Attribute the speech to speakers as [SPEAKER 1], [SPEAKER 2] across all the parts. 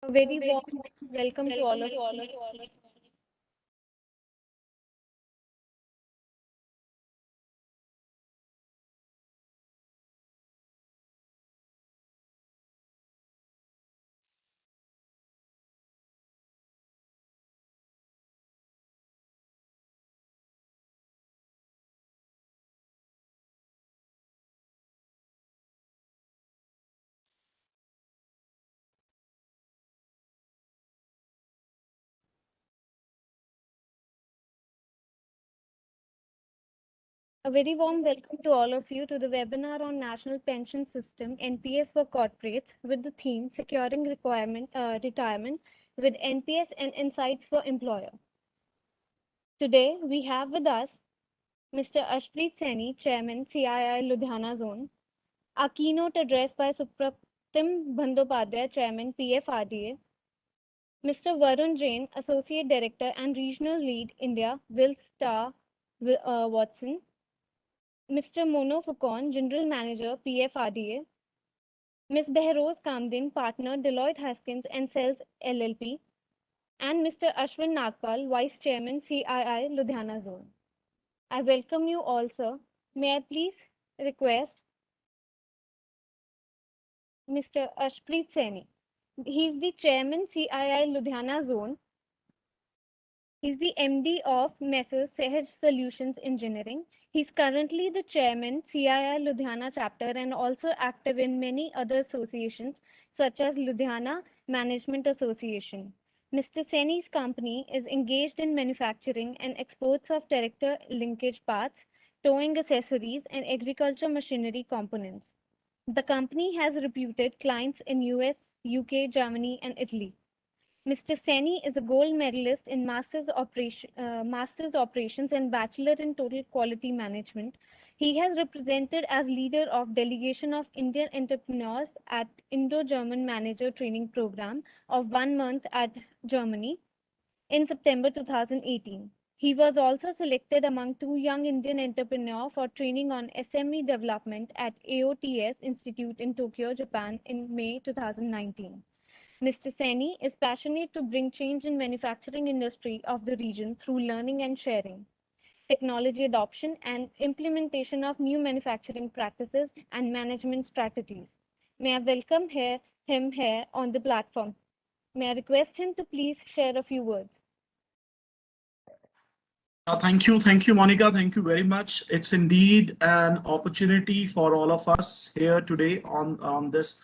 [SPEAKER 1] A very warm welcome to all of you. A very warm welcome to all of you to the webinar on National Pension System (NPS) for corporates with the theme Securing Retirement with NPS and Insights for Employer. Today we have with us Mr. Ashpreet Saini, Chairman, CII Ludhiana Zone. Our keynote address by Supratim Bandyopadhyay, Chairman, PFRDA. Mr. Varun Jain, Associate Director and Regional Lead, India, Will Star Watson. Mr. Mono Fukon, General Manager, PFRDA. Ms. Behroz Kamdin, Partner, Deloitte Haskins and Sells LLP. And Mr. Ashwin Nagpal, Vice Chairman, CII Ludhiana Zone. I welcome you all, sir. May I please request Mr. Ashpreet Saini. He is the Chairman, CII Ludhiana Zone. He is the MD of Messrs. Sehaj Solutions Engineering. He is currently the Chairman, CII Ludhiana chapter, and also active in many other associations such as Ludhiana Management Association. Mr. Saini's company is engaged in manufacturing and exports of tractor linkage parts, towing accessories, and agriculture machinery components. The company has reputed clients in US, UK, Germany, and Italy. Mr. Saini is a gold medalist in Master's Operations and Bachelor in Total Quality Management. He has represented as leader of Delegation of Indian Entrepreneurs at Indo-German Manager Training Program of 1 month at Germany in September 2018. He was also selected among 2 young Indian entrepreneurs for training on SME development at AOTS Institute in Tokyo, Japan in May 2019. Mr. Saini is passionate to bring change in manufacturing industry of the region through learning and sharing, technology adoption and implementation of new manufacturing practices and management strategies. May I welcome him here on the platform. May I request him to please share a few words.
[SPEAKER 2] Thank you, Monica. Thank you very much. It's indeed an opportunity for all of us here today on this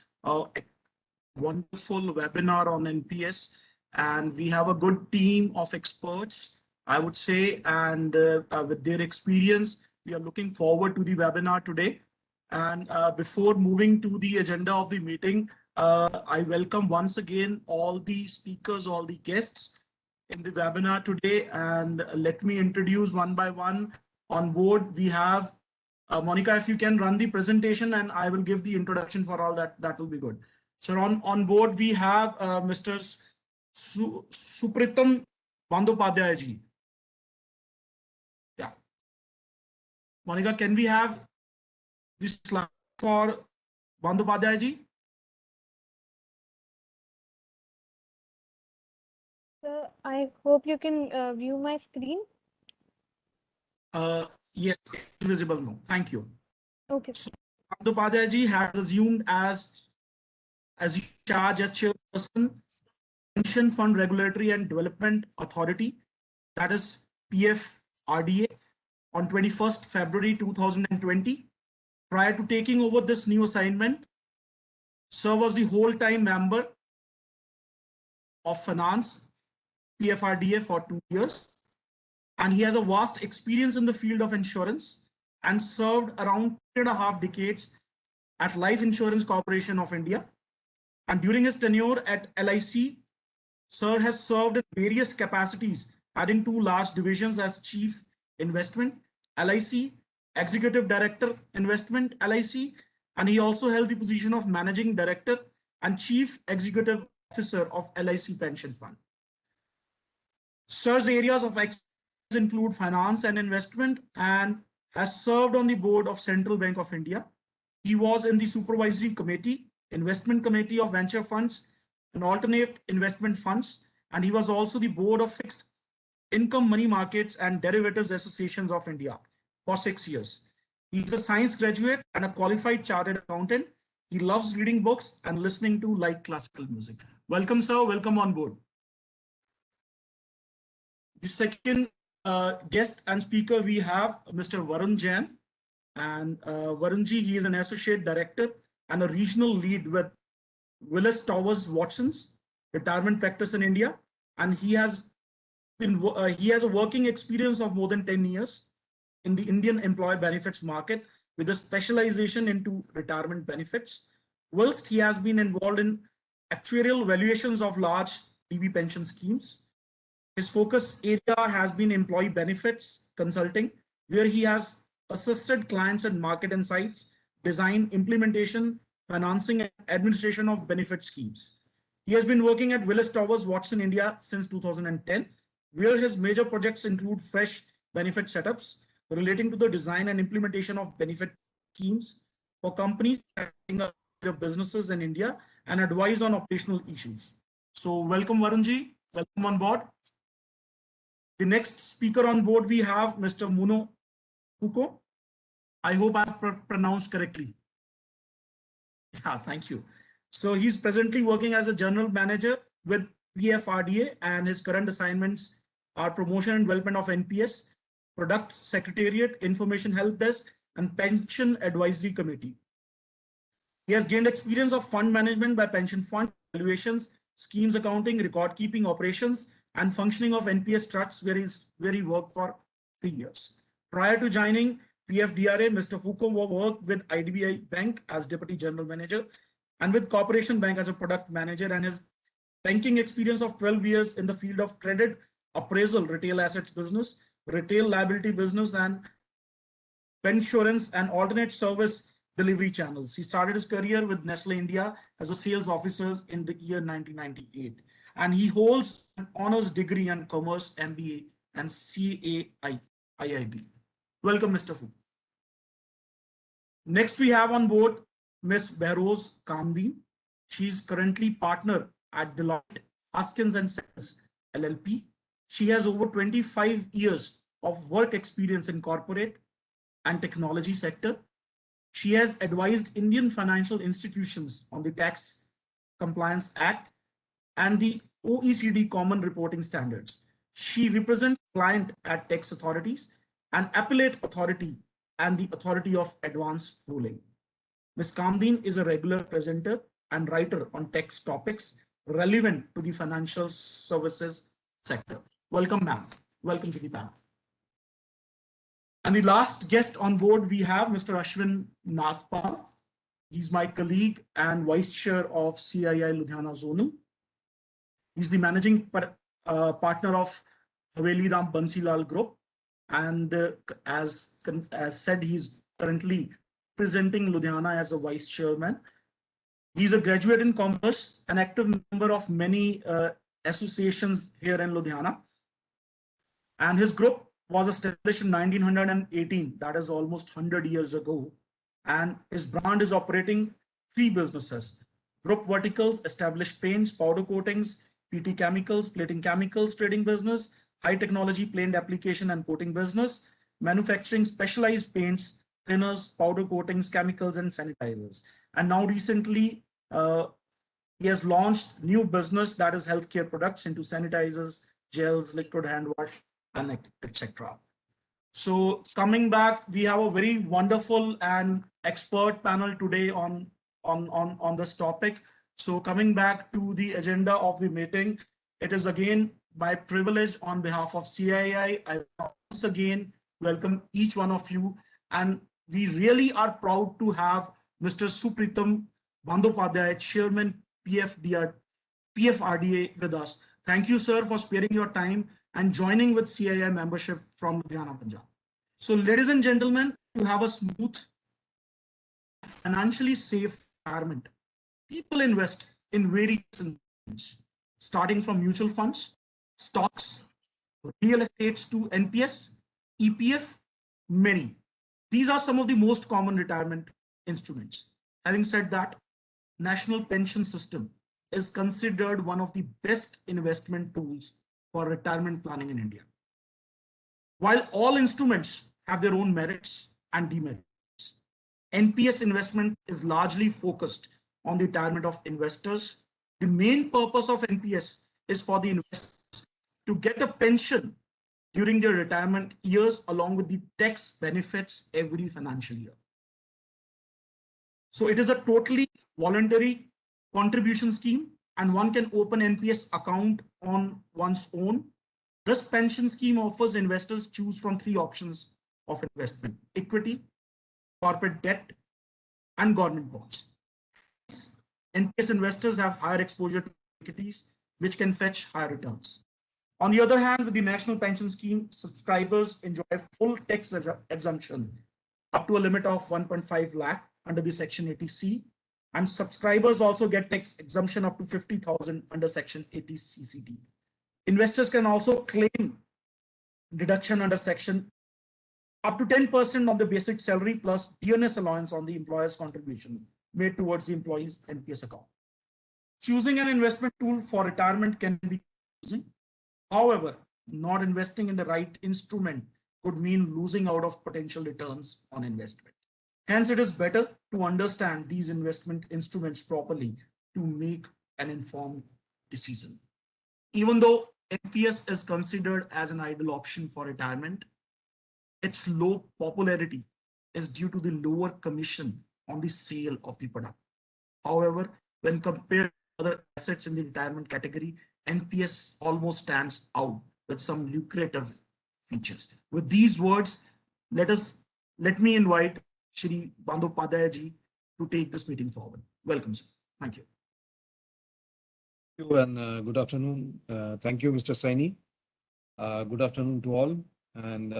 [SPEAKER 2] wonderful webinar on NPS. And we have a good team of experts, I would say, and with their experience, we are looking forward to the webinar today. And before moving to the agenda of the meeting, I welcome once again all the speakers, all the guests in the webinar today, and let me introduce one by one. On board we have Monica, if you can run the presentation and I will give the introduction for all that, that will be good. So on board we have Mr. Supratim Bandyopadhyay ji. Yeah. Monica, can we have this slide for Bandyopadhyay ji?
[SPEAKER 1] Sir, I hope you can view my screen.
[SPEAKER 2] Yes, it's visible now. Thank you.
[SPEAKER 1] Okay.
[SPEAKER 2] So, Bandyopadhyay ji has assumed as charge as chairperson, Pension Fund Regulatory and Development Authority, that is PFRDA, on 21st February 2020. Prior to taking over this new assignment, Sir was the whole-time member of Finance, PFRDA, for 2 years, and he has a vast experience in the field of insurance and served around 3.5 decades at Life Insurance Corporation of India. And during his tenure at LIC, Sir has served in various capacities, adding 2 large divisions as Chief Investment, LIC, Executive Director, Investment, LIC, and he also held the position of Managing Director and Chief Executive Officer of LIC Pension Fund. Sir's areas of expertise include finance and investment, and has served on the board of Central Bank of India. He was in the Supervisory Committee, Investment Committee of Venture Funds, and alternate investment funds, and he was also the board of fixed income money markets and derivatives associations of India for 6 years. He's a science graduate and a qualified chartered accountant. He loves reading books and listening to light classical music. Welcome, sir. Welcome on board. The second guest and speaker we have Mr. Varun Jain. And Varunji, he is an associate director and a regional lead with Willis Towers Watson's retirement practice in India. And he has a working experience of more than 10 years in the Indian employee benefits market with a specialization into retirement benefits. Whilst he has been involved in actuarial valuations of large DB pension schemes, his focus area has been employee benefits consulting, where he has assisted clients in market insights, design, implementation, financing, and administration of benefit schemes. He has been working at Willis Towers Watson India since 2010, where his major projects include fresh benefit setups relating to the design and implementation of benefit schemes for companies setting up their businesses in India and advise on operational issues. So welcome Varunji, welcome on board. The next speaker on board we have Mr. Muno Fuko. I hope I pronounced correctly. Yeah, thank you. So he's presently working as a general manager with PFRDA, and his current assignments are promotion and development of NPS, product secretariat, information help desk, and pension advisory committee. He has gained experience of fund management by pension fund valuations, schemes accounting, record keeping operations, and functioning of NPS trusts, where he worked for 3 years. Prior to joining PFDRA, Mr. Foucault worked with IDBI Bank as Deputy General Manager and with Corporation Bank as a product manager, and his banking experience of 12 years in the field of credit appraisal, retail assets business, retail liability business, and insurance and alternate service delivery channels. He started his career with Nestle India as a sales officer in the year 1998. And he holds an honors degree in commerce, MBA, and CAIIB. Welcome, Mr. Fu. Next, we have on board Ms. Behroz Kamdeen. She's currently partner at Deloitte Haskins and Sells LLP. She has over 25 years of work experience in corporate and technology sector. She has advised Indian financial institutions on the Tax Compliance Act and the OECD Common Reporting Standards. She represents client at tax authorities and appellate authority and the authority of advanced ruling. Ms. Kamdeen is a regular presenter and writer on tax topics relevant to the financial services sector. Welcome, ma'am. Welcome to the panel. And the last guest on board, we have Mr. Ashwin Nagpal. He's my colleague and vice chair of CII Ludhiana Zonal. He's the managing partner of Haveli Ram Bansilal Group. And as said, he's currently presenting Ludhiana as a vice chairman. He's a graduate in commerce, an active member of many associations here in Ludhiana. And his group was established in 1918, that is almost 100 years ago. And his brand is operating 3 businesses. Group verticals, established paints, powder coatings, PT chemicals, plating chemicals trading business, high technology paint application and coating business, manufacturing specialized paints, thinners, powder coatings, chemicals, and sanitizers. And now recently, he has launched new business that is healthcare products into sanitizers, gels, liquid hand wash, and etc. So coming back, we have a very wonderful and expert panel today on this topic. So coming back to the agenda of the meeting, it is again my privilege on behalf of CII. I once again welcome each one of you, and we really are proud to have Mr. Supritam Bandyopadhyay, Chairman PFRDA with us. Thank you, sir, for sparing your time and joining with CII membership from Ludhiana, Punjab. So ladies and gentlemen, to have a smooth, financially safe retirement, people invest in various things, starting from mutual funds, stocks, real estates to NPS, EPF, many. These are some of the most common retirement instruments. Having said that, National Pension System is considered one of the best investment tools for retirement planning in India. While all instruments have their own merits and demerits, NPS investment is largely focused on the retirement of investors. The main purpose of NPS is for the investors to get a pension during their retirement years along with the tax benefits every financial year. So it is a totally voluntary contribution scheme, and one can open NPS account on one's own. This pension scheme offers investors choose from three options of investment: equity, corporate debt, and government bonds. NPS investors have higher exposure to equities, which can fetch higher returns. On the other hand, with the National Pension Scheme, subscribers enjoy full tax exemption up to a limit of 1.5 lakh under the Section 80C, and subscribers also get tax exemption up to 50,000 under Section 80 CCT. Investors can also claim deduction under Section up to 10% of the basic salary plus DNS allowance on the employer's contribution made towards the employee's NPS account. Choosing an investment tool for retirement can be confusing. However, not investing in the right instrument could mean losing out of potential returns on investment. Hence, it is better to understand these investment instruments properly to make an informed decision. Even though NPS is considered as an ideal option for retirement, its low popularity is due to the lower commission on the sale of the product. However, when compared to other assets in the retirement category, NPS almost stands out with some lucrative features. With these words, let me invite Shri Bandyopadhyay ji to take this meeting forward. Welcome, sir. Thank you.
[SPEAKER 3] Thank you and good afternoon. Thank you, Mr. Saini. Good afternoon to all. And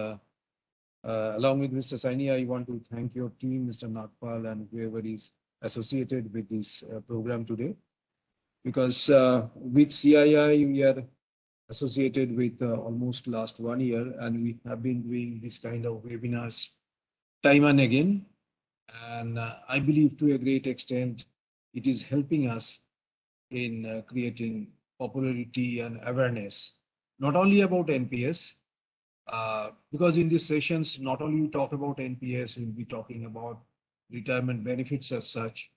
[SPEAKER 3] along with Mr. Saini, I want to thank your team, Mr. Nagpal, and whoever is associated with this program today. Because with CII, we are associated with almost last 1 year, and we have been doing this kind of webinars time and again. And I believe to a great extent, it is helping us in creating popularity and awareness, not only about NPS, because in these sessions, not only we talk about NPS, we'll be talking about retirement benefits as such.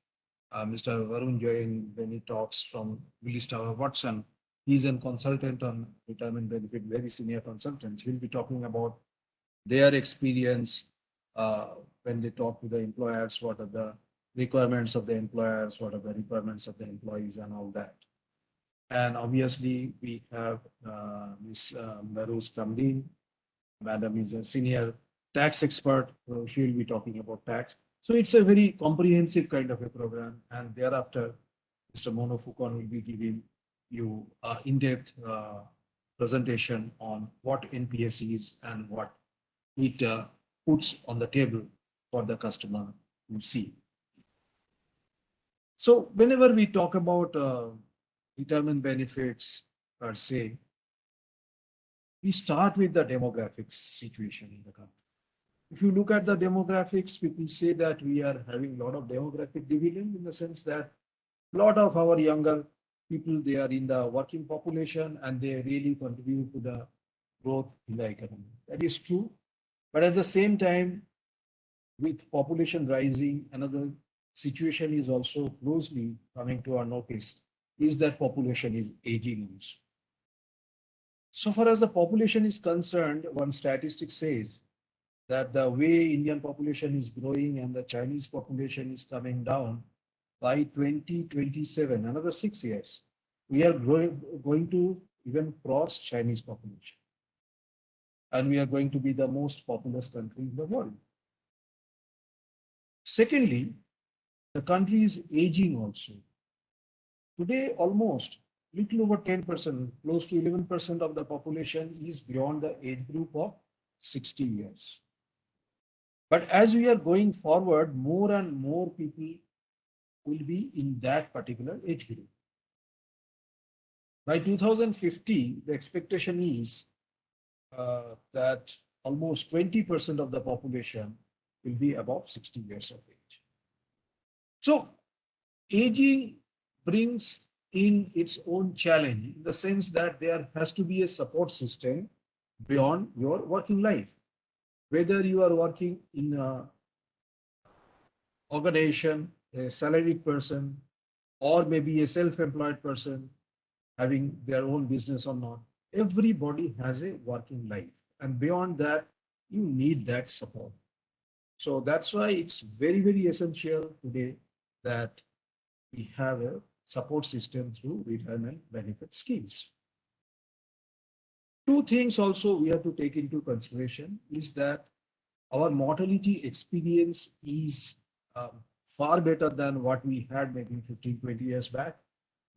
[SPEAKER 3] Mr. Varun Jain, when he talks from Willis Tower Watson, he's a consultant on retirement benefit, very senior consultant. He'll be talking about their experience when they talk to the employers, what are the requirements of the employers, what are the requirements of the employees and all that. And obviously we have Ms. Naruz Kamdeen. Madam is a senior tax expert. So she will be talking about tax. So it's a very comprehensive kind of a program. And thereafter, Mr. Mono Fukon will be giving you an in-depth presentation on what NPS is and what it puts on the table for the customer to see. So whenever we talk about retirement benefits per se, we start with the demographics situation in the country. If you look at the demographics, people say that we are having a lot of demographic dividend in the sense that a lot of our younger people, they are in the working population and they really contribute to the growth in the economy. That is true. But at the same time, with population rising, another situation is also closely coming to our notice is that population is aging also. So far as the population is concerned, one statistic says that the way Indian population is growing and the Chinese population is coming down, by 2027, another 6 years, we are going to even cross Chinese population. And we are going to be the most populous country in the world. Secondly, the country is aging also. Today, almost little over 10%, close to 11% of the population is beyond the age group of 60 years. But as we are going forward, more and more people will be in that particular age group. By 2050, the expectation is that almost 20% of the population will be above 60 years of age. So aging brings in its own challenge, in the sense that there has to be a support system beyond your working life. Whether you are working in a organization, a salaried person, or maybe a self-employed person having their own business or not, everybody has a working life. And beyond that, you need that support. So that's why it's very, very essential today that we have a support system through retirement benefit schemes. Two things also we have to take into consideration is that our mortality experience is far better than what we had maybe 15, 20 years back.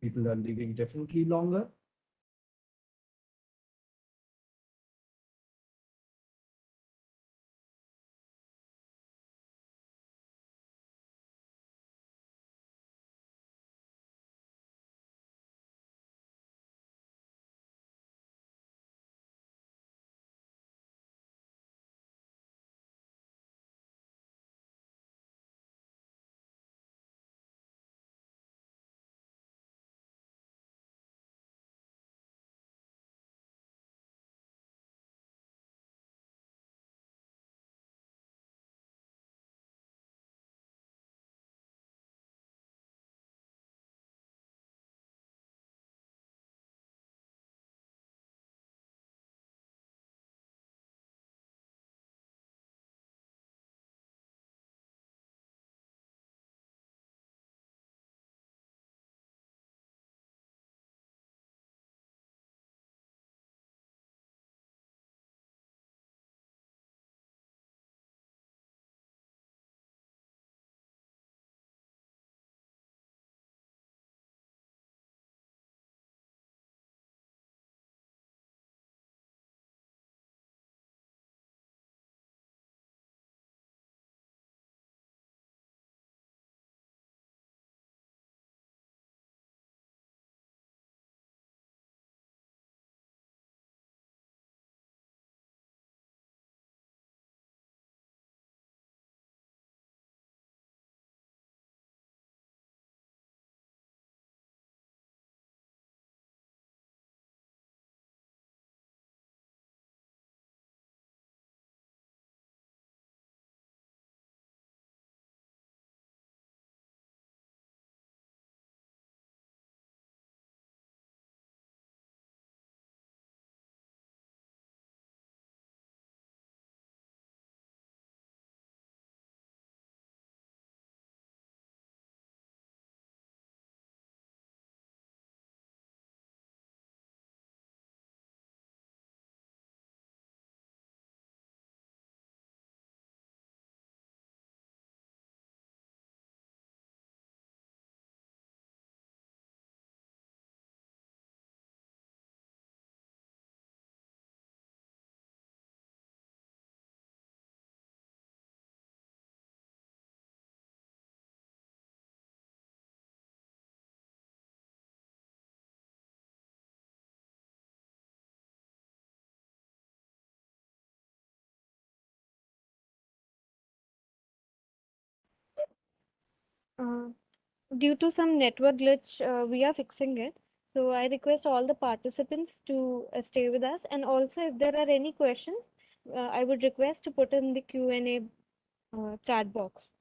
[SPEAKER 3] People are living definitely longer.
[SPEAKER 1] Uh, Due to some network glitch, we are fixing it. So I request all the participants to stay with us. And also, if there are any questions, I would request to put in the Q&A chat box.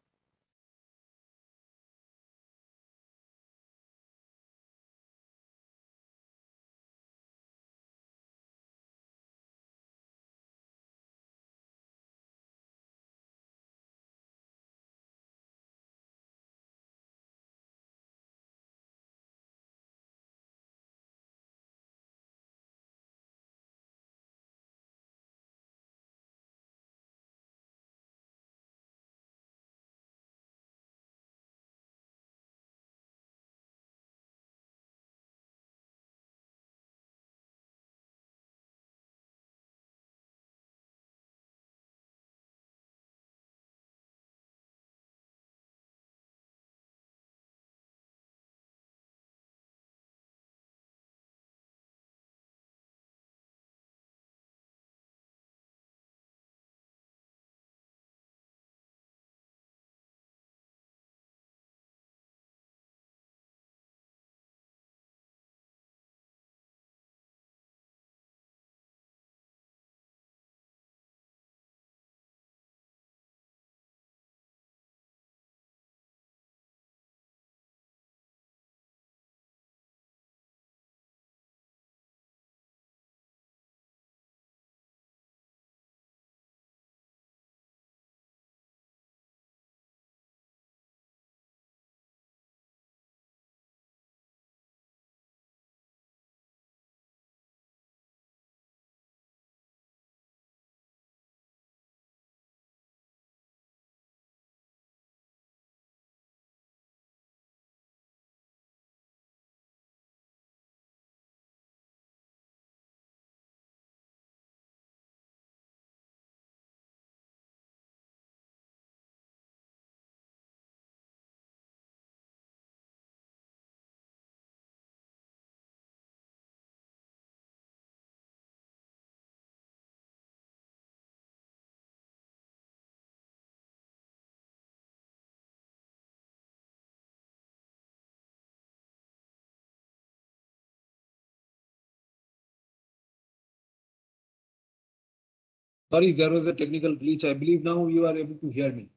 [SPEAKER 3] Sorry, there was a technical glitch. I believe now you are able to hear me.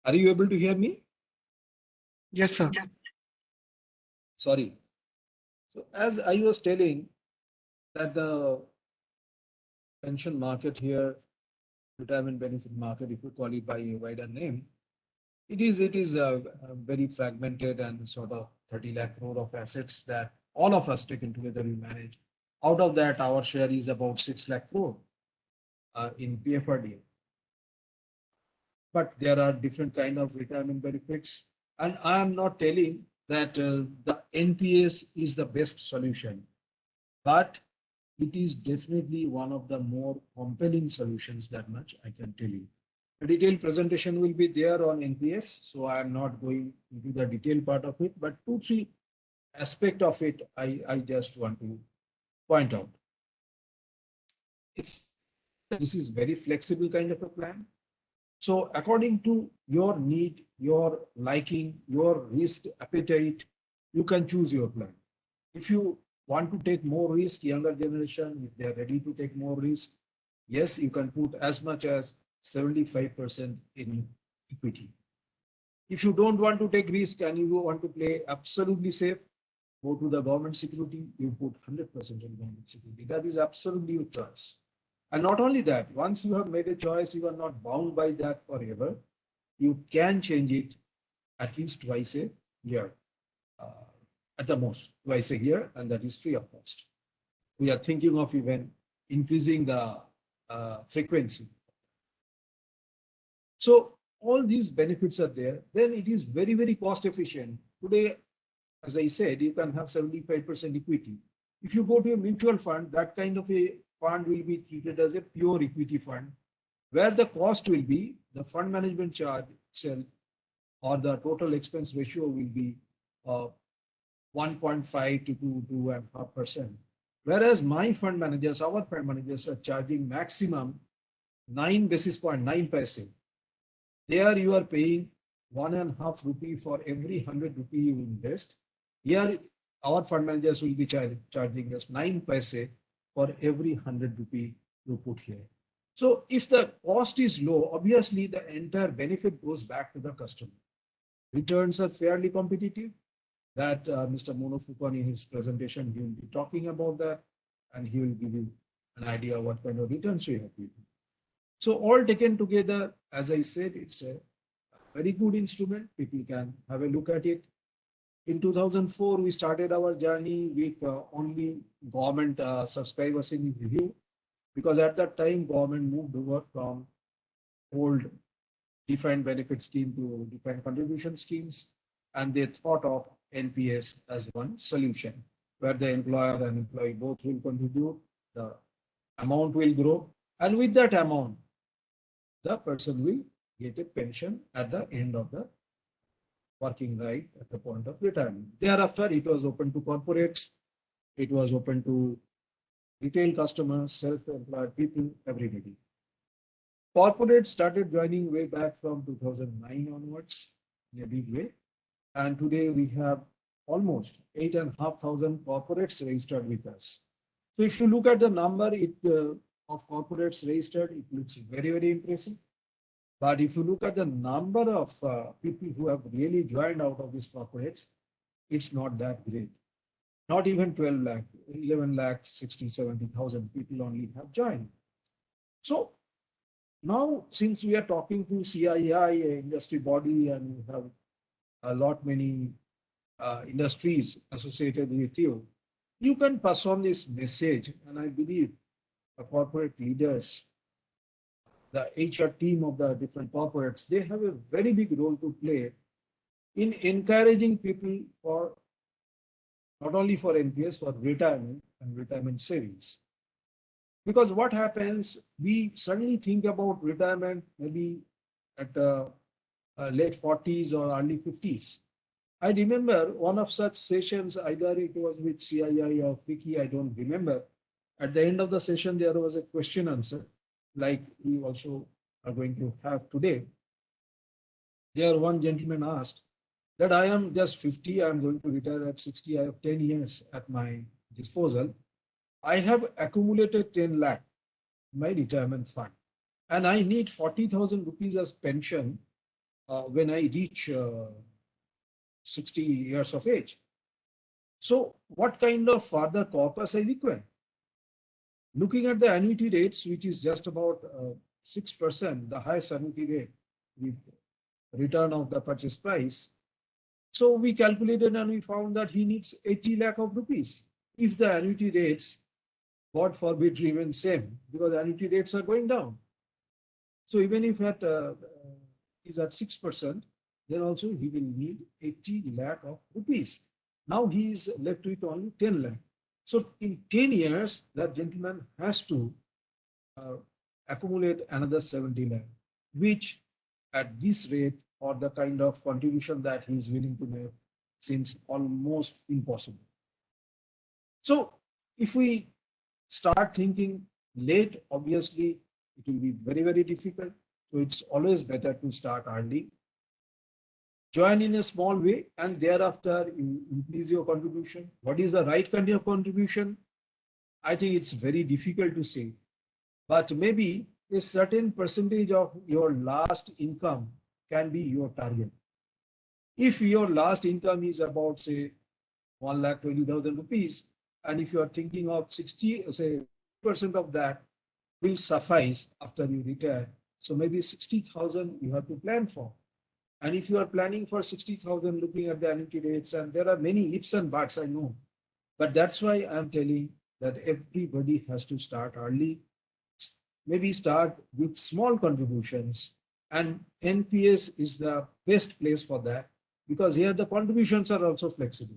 [SPEAKER 3] Are you able to hear me?
[SPEAKER 4] Yes, sir.
[SPEAKER 3] Sorry. So as I was telling that the pension market here, retirement benefit market, if you call it by a wider name, it is very fragmented and sort of 30 lakh crore of assets that all of us taken together we manage. Out of that, our share is about 6 lakh crore in PFRDA. But there are different kind of retirement benefits, and I am not telling that the NPS is the best solution, but it is definitely one of the more compelling solutions. That much I can tell you. A detailed presentation will be there on NPS, so I am not going into the detailed part of it, but two, three aspect of it I just want to point out. This is very flexible kind of a plan. So according to your need, your liking, your risk appetite, you can choose your plan. If you want to take more risk, younger generation, if they are ready to take more risk, yes, you can put as much as 75% in equity. If you don't want to take risk and you want to play absolutely safe, go to the government security, you put 100% in government security. That is absolutely your choice. And not only that, once you have made a choice, you are not bound by that forever. You can change it at least twice a year, at the most twice a year, and that is free of cost. We are thinking of even increasing the frequency. So all these benefits are there. Then it is very, very cost efficient. Today, as I said, you can have 75% equity. If you go to a mutual fund, that kind of a fund will be treated as a pure equity fund, where the cost will be the fund management charge itself, or the total expense ratio will be 1.5 to 2.5%. Whereas my fund managers, our fund managers are charging maximum 9 basis point, 9 paise. There you are paying 1.5 rupee for every 100 rupee you invest. Here, our fund managers will be charging us 9 paise for every 100 rupee you put here. So if the cost is low, obviously the entire benefit goes back to the customer. Returns are fairly competitive. That Mr. Monofukon in his presentation, he will be talking about that, and he will give you an idea of what kind of returns we have given. So all taken together, as I said, it's a very good instrument. People can have a look at it. In 2004, we started our journey with only government subscribers in review, because at that time, government moved over from old defined benefit scheme to defined contribution schemes, and they thought of NPS as one solution, where the employer and employee both will contribute, the amount will grow, and with that amount, the person will get a pension at the end of the working life at the point of retirement. Thereafter, it was open to corporates, it was open to retail customers, self-employed people, everybody. Corporates started joining way back from 2009 onwards in a big way. And today we have almost 8,500 corporates registered with us. So if you look at the number of corporates registered, it looks very, very impressive. But if you look at the number of people who have really joined out of these corporates, it's not that great. Not even 12 lakh, 11 lakh, 60, 70,000 people only have joined. So now, since we are talking to CII, a industry body, and we have a lot many industries associated with you, you can pass on this message. And I believe the corporate leaders, the HR team of the different corporates, they have a very big role to play in encouraging people for not only for NPS, for retirement and retirement savings. Because what happens, we suddenly think about retirement maybe at late 40s or early 50s. I remember one of such sessions, either it was with CII or FICI, I don't remember. At the end of the session, there was a question answer, like we also are going to have today. There, one gentleman asked that I am just 50, I am going to retire at 60, I have 10 years at my disposal. I have accumulated 10 lakh in my retirement fund, and I need 40,000 rupees as pension when I reach 60 years of age. So what kind of further corpus I require? Looking at the annuity rates, which is just about 6%, the highest annuity rate with return of the purchase price. So we calculated and we found that he needs 80 lakh of rupees. If the annuity rates, God forbid, remain same, because annuity rates are going down. So even if is at 6%, then also he will need 80 lakh of rupees. Now he is left with only 10 lakh. So in 10 years, that gentleman has to accumulate another 70 lakh, which at this rate or the kind of contribution that he is willing to make seems almost impossible. So if we start thinking late, obviously it will be very, very difficult. So it's always better to start early. Join in a small way and thereafter you increase your contribution. What is the right kind of contribution? I think it's very difficult to say, but maybe a certain percentage of your last income can be your target. If your last income is about, say, 1,20,000 rupees, and if you are thinking of 60, say, percent of that will suffice after you retire, so maybe 60,000 you have to plan for. And if you are planning for 60,000, looking at the annuity rates, and there are many ifs and buts, I know, but that's why I'm telling that everybody has to start early. Maybe start with small contributions, and NPS is the best place for that, because here the contributions are also flexible.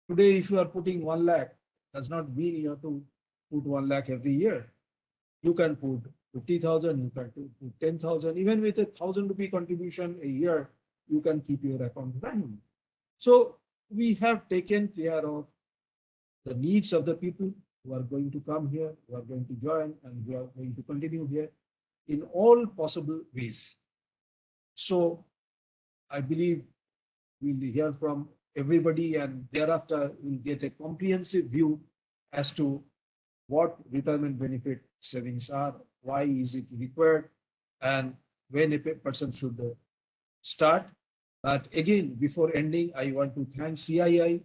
[SPEAKER 3] Today, if you are putting 1 lakh, does not mean you have to put 1 lakh every year. You can put 50,000, you can put 10,000, even with a 1,000 rupee contribution a year, you can keep your account running. So we have taken care of the needs of the people who are going to come here, who are going to join, and who are going to continue here in all possible ways. So I believe we'll hear from everybody, and thereafter we'll get a comprehensive view as to what retirement benefit savings are, why is it required, and when a person should start. But again, before ending, I want to thank CII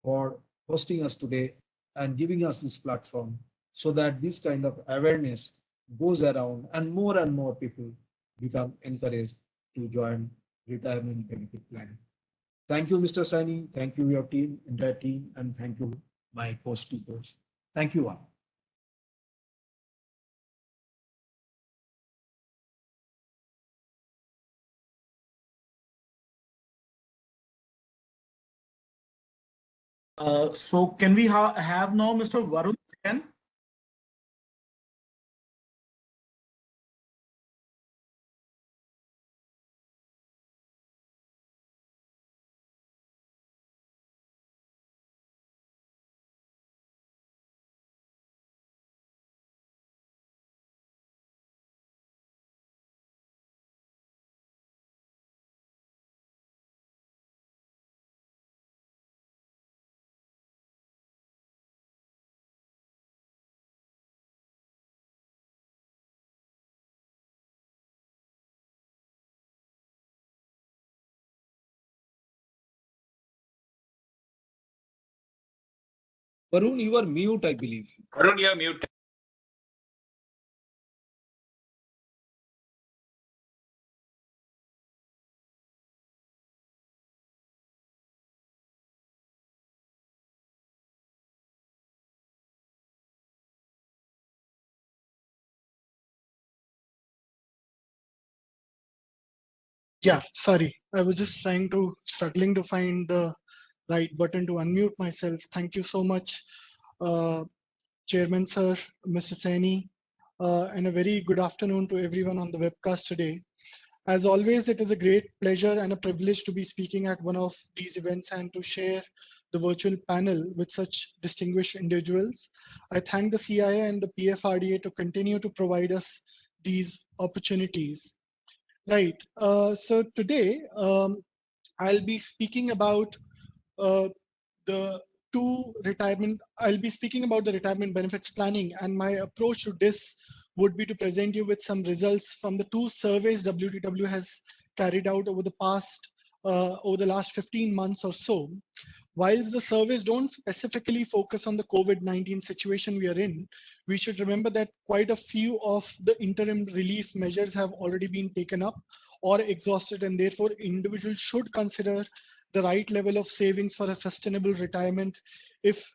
[SPEAKER 3] for hosting us today and giving us this platform so that this kind of awareness goes around and more people become encouraged to join retirement benefit planning. Thank you, Mr. Saini. Thank you, your team, entire team, and thank you, my co-speakers. Thank you all.
[SPEAKER 2] So can we have now Mr. Varun again?
[SPEAKER 3] Varun, you are mute, I believe.
[SPEAKER 5] Varun, you're mute.
[SPEAKER 4] Yeah, sorry. I was just struggling to find the right button to unmute myself. Thank you so much, uh, Chairman Sir, Mr. Saini, and a very good afternoon to everyone on the webcast today. As always, it is a great pleasure and a privilege to be speaking at one of these events and to share the virtual panel with such distinguished individuals. I thank the CIA and the PFRDA to continue to provide us these opportunities. Right. So today I'll be speaking about uh, the two retirement, I'll be speaking about the retirement benefits planning, and my approach to this would be to present you with some results from the two surveys WTW has carried out over the last 15 months or so. Whilst the surveys don't specifically focus on the COVID-19 situation we are in, we should remember that quite a few of the interim relief measures have already been taken up or exhausted, and therefore individuals should consider the right level of savings for a sustainable retirement, if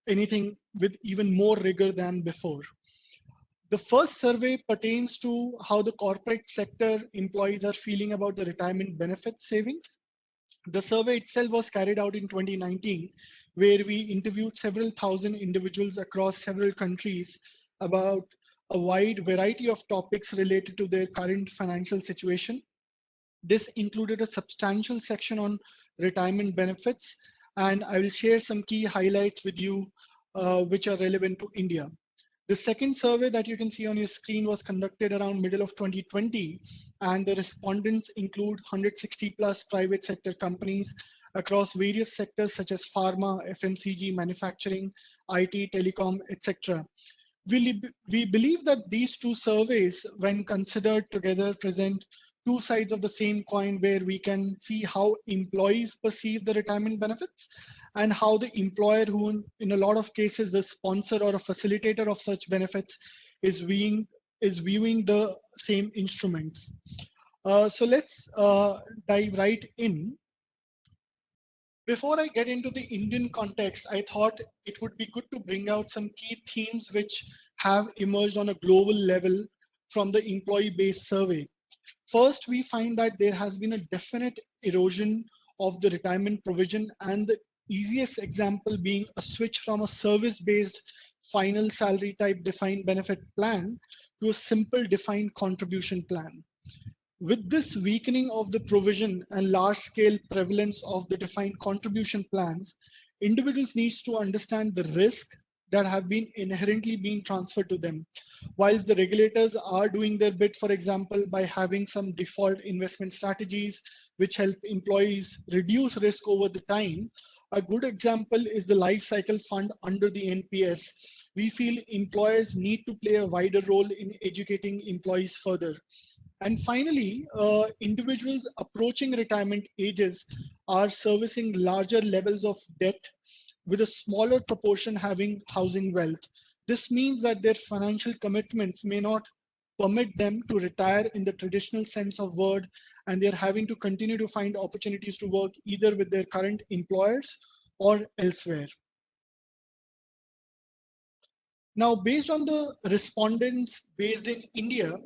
[SPEAKER 4] anything, with even more rigor than before. The first survey pertains to how the corporate sector employees are feeling about the retirement benefit savings. The survey itself was carried out in 2019, where we interviewed several thousand individuals across several countries about a wide variety of topics related to their current financial situation. This included a substantial section on retirement benefits, and I will share some key highlights with you which are relevant to India. The second survey that you can see on your screen was conducted around middle of 2020, and the respondents include 160 plus private sector companies across various sectors such as pharma, FMCG, manufacturing, IT, telecom, etc. We believe that these two surveys, when considered together, present two sides of the same coin, where we can see how employees perceive the retirement benefits and how the employer, who in a lot of cases the sponsor or a facilitator of such benefits, is viewing the same instruments. So let's dive right in. Before I get into the Indian context, I thought it would be good to bring out some key themes which have emerged on a global level from the employee-based survey. First, we find that there has been a definite erosion of the retirement provision, and the easiest example being a switch from a service-based final salary type defined benefit plan to a simple defined contribution plan. With this weakening of the provision and large-scale prevalence of the defined contribution plans, individuals need to understand the risk that have been inherently being transferred to them. Whilst the regulators are doing their bit, for example, by having some default investment strategies which help employees reduce risk over the time, a good example is the life cycle fund under the NPS. We feel employers need to play a wider role in educating employees further. And finally, individuals approaching retirement ages are servicing larger levels of debt, with a smaller proportion having housing wealth. This means that their financial commitments may not permit them to retire in the traditional sense of word, and they're having to continue to find opportunities to work either with their current employers or elsewhere. Now, based on the respondents based in India,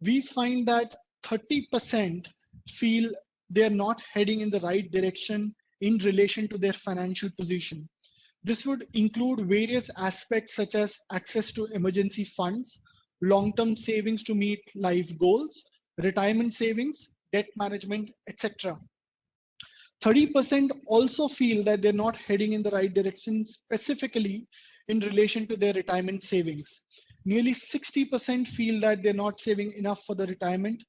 [SPEAKER 4] we find that 30% feel they're not heading in the right direction in relation to their financial position. This would include various aspects such as access to emergency funds, long-term savings to meet life goals, retirement savings, debt management, etc. 30% also feel that they're not heading in the right direction, specifically in relation to their retirement savings. Nearly 60% feel that they're not saving enough for the retirement,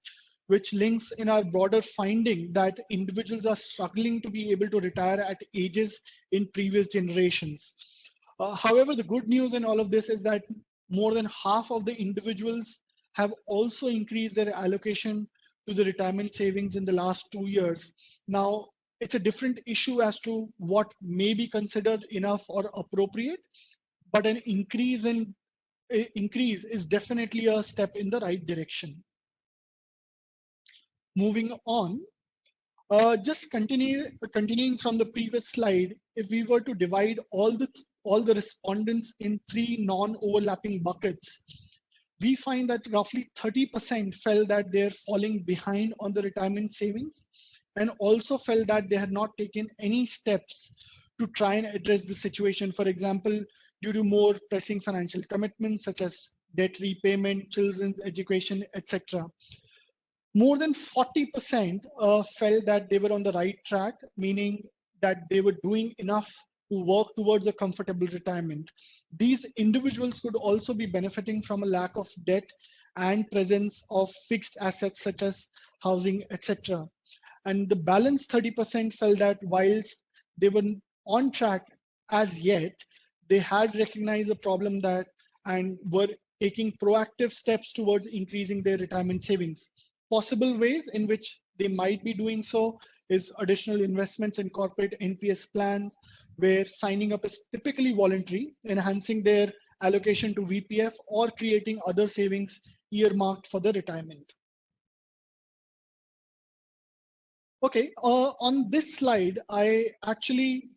[SPEAKER 4] which links in our broader finding that individuals are struggling to be able to retire at ages in previous generations. However, the good news in all of this is that more than half of the individuals have also increased their allocation to the retirement savings in the last 2 years. Now, it's a different issue as to what may be considered enough or appropriate, but an increase is definitely a step in the right direction. Moving on, just continuing from the previous slide, if we were to divide all the respondents in 3 non-overlapping buckets, we find that roughly 30% felt that they're falling behind on the retirement savings, and also felt that they had not taken any steps to try and address the situation. For example, due to more pressing financial commitments such as debt repayment, children's education, etc. More than 40% felt that they were on the right track, meaning that they were doing enough to work towards a comfortable retirement. These individuals could also be benefiting from a lack of debt and presence of fixed assets such as housing, etc. And the balance 30% felt that whilst they were on track, as yet, they had recognized the problem that and were taking proactive steps towards increasing their retirement savings. Possible ways in which they might be doing so is additional investments in corporate NPS plans, where signing up is typically voluntary, enhancing their allocation to VPF, or creating other savings earmarked for the retirement. Okay, on this slide, I actually,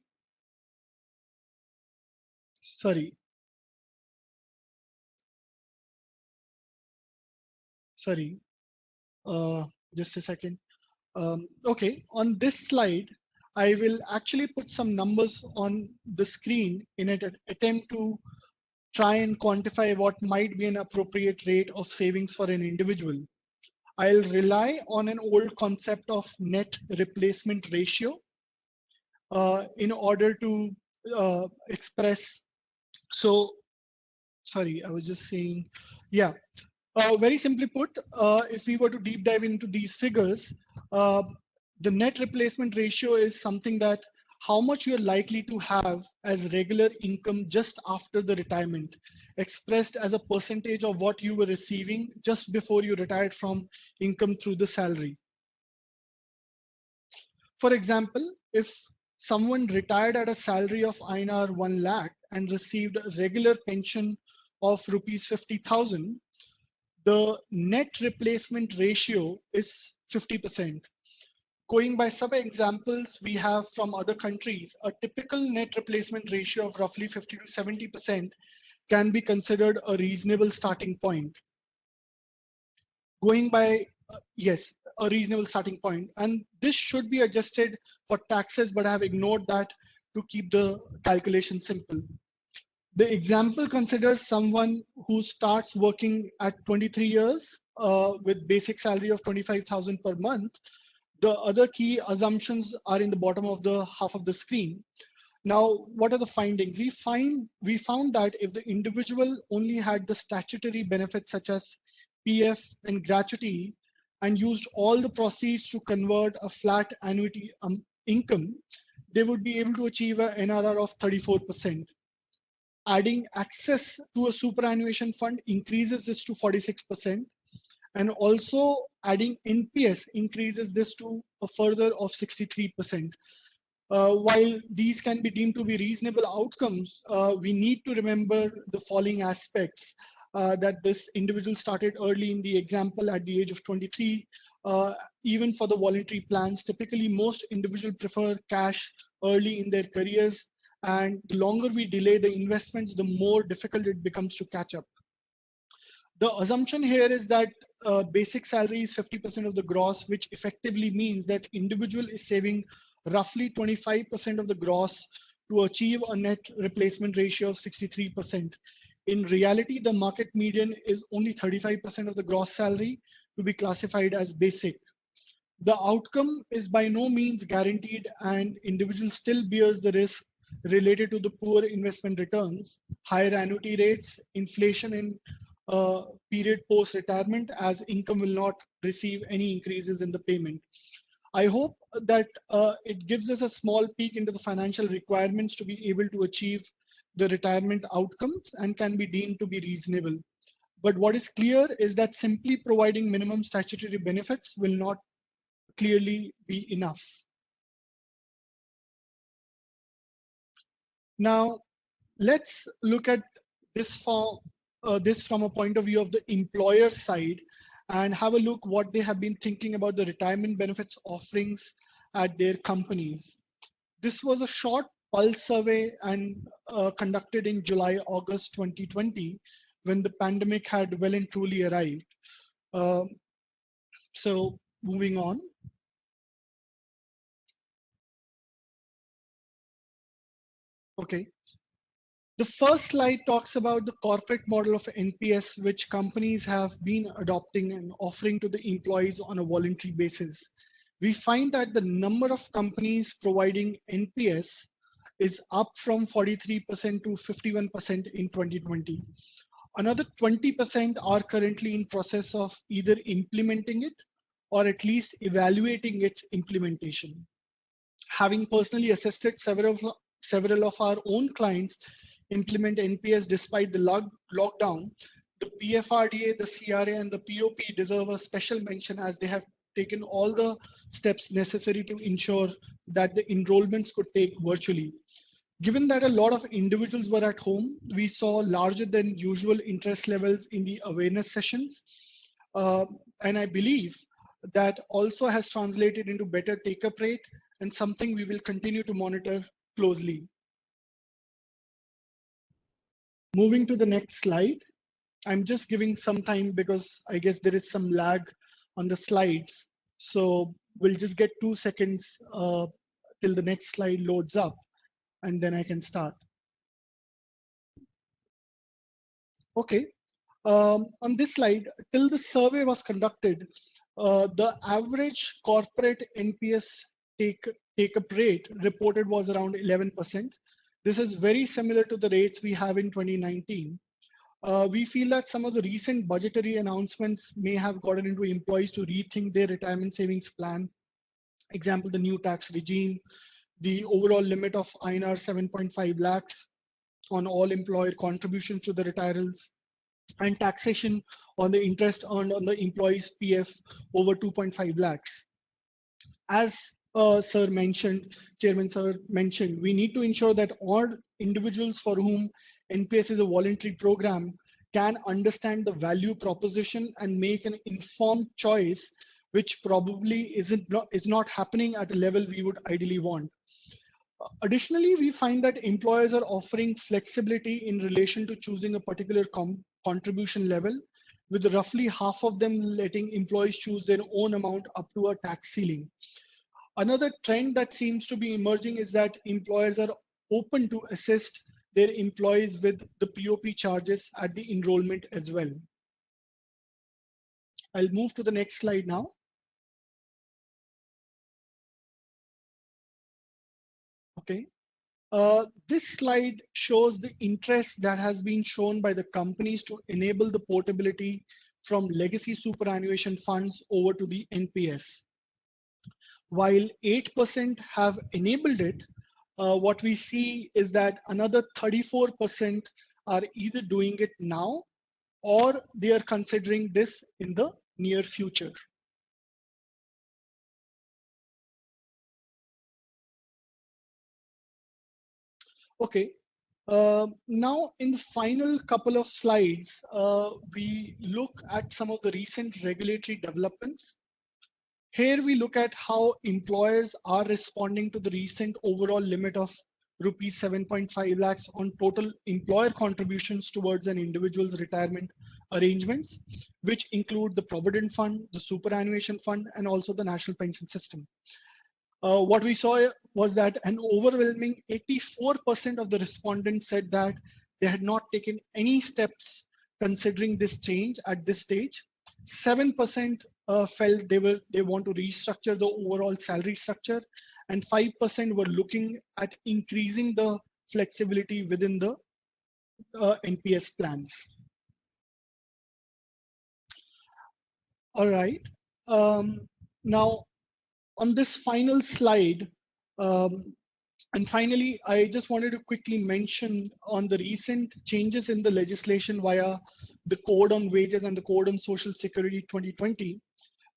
[SPEAKER 4] sorry, just a second. Okay, on this slide, I will actually put some numbers on the screen in an attempt to try and quantify what might be an appropriate rate of savings for an individual. I'll rely on an old concept of net replacement ratio in order to express. So, sorry, I was just saying, yeah. Very simply put, if we were to deep dive into these figures, the net replacement ratio is something that how much you're likely to have as regular income just after the retirement, expressed as a percentage of what you were receiving just before you retired from income through the salary. For example, if someone retired at a salary of INR 1 lakh and received a regular pension of rupees 50,000, the net replacement ratio is 50%. Going by some examples we have from other countries, a typical net replacement ratio of roughly 50 to 70% can be considered a reasonable starting point. Going by, yes, a reasonable starting point. And this should be adjusted for taxes, but I have ignored that to keep the calculation simple. The example considers someone who starts working at 23 years with basic salary of 25,000 per month. The other key assumptions are in the bottom of the half of the screen. Now, what are the findings? We found that if the individual only had the statutory benefits such as PF and gratuity and used all the proceeds to convert a flat annuity income, they would be able to achieve an NRR of 34%. Adding access to a superannuation fund increases this to 46%. And also adding NPS increases this to a further of 63%. While these can be deemed to be reasonable outcomes, we need to remember the following aspects. That this individual started early in the example at the age of 23. Even for the voluntary plans, typically most individuals prefer cash early in their careers. And the longer we delay the investments, the more difficult it becomes to catch up. The assumption here is that basic salary is 50% of the gross, which effectively means that individual is saving roughly 25% of the gross to achieve a net replacement ratio of 63%. In reality, the market median is only 35% of the gross salary to be classified as basic. The outcome is by no means guaranteed, and individual still bears the risk related to the poor investment returns, higher annuity rates, inflation in period post-retirement, as income will not receive any increases in the payment. I hope that it gives us a small peek into the financial requirements to be able to achieve the retirement outcomes and can be deemed to be reasonable. But what is clear is that simply providing minimum statutory benefits will not clearly be enough. Now, let's look at this from a point of view of the employer side and have a look what they have been thinking about the retirement benefits offerings at their companies. This was a short pulse survey and conducted in July, August 2020, when the pandemic had well and truly arrived. So moving on. Okay. The first slide talks about the corporate model of NPS, which companies have been adopting and offering to the employees on a voluntary basis. We find that the number of companies providing NPS is up from 43% to 51% in 2020. Another 20% are currently in process of either implementing it or at least evaluating its implementation. Having personally assisted several of our own clients implement NPS despite the lockdown, the PFRDA, the CRA, and the POP deserve a special mention as they have taken all the steps necessary to ensure that the enrollments could take virtually. Given that a lot of individuals were at home, we saw larger than usual interest levels in the awareness sessions. And I believe that also has translated into better take-up rate and something we will continue to monitor closely. Moving to the next slide. I'm just giving some time because I guess there is some lag on the slides. So we'll just get 2 seconds till the next slide loads up, and then I can start. Okay, on this slide, till the survey was conducted, the average corporate NPS take-up rate reported was around 11%. This is very similar to the rates we have in 2019. We feel that some of the recent budgetary announcements may have gotten into employees to rethink their retirement savings plan. Example, the new tax regime, the overall limit of INR 7.5 lakhs on all employer contributions to the retirals, and taxation on the interest earned on the employee's PF over 2.5 lakhs. As Sir mentioned, Chairman Sir mentioned, we need to ensure that all individuals for whom NPS is a voluntary program can understand the value proposition and make an informed choice, which probably is not happening at a level we would ideally want. Additionally, we find that employers are offering flexibility in relation to choosing a particular contribution level, with roughly half of them letting employees choose their own amount up to a tax ceiling. Another trend that seems to be emerging is that employers are open to assist their employees with the POP charges at the enrollment as well. I'll move to the next slide now. Okay. This slide shows the interest that has been shown by the companies to enable the portability from legacy superannuation funds over to the NPS. While 8% have enabled it, what we see is that another 34% are either doing it now or they are considering this in the near future. Okay, now in the final couple of slides, we look at some of the recent regulatory developments. Here we look at how employers are responding to the recent overall limit of rupees 7.5 lakhs on total employer contributions towards an individual's retirement arrangements, which include the Provident Fund, the Superannuation Fund, and also the National Pension System. What we saw was that an overwhelming 84% of the respondents said that they had not taken any steps considering this change at this stage. 7% felt they want to restructure the overall salary structure, and 5% were looking at increasing the flexibility within the NPS plans. All right. Now, on this final slide, and finally, I just wanted to quickly mention on the recent changes in the legislation via the Code on Wages and the Code on Social Security 2020.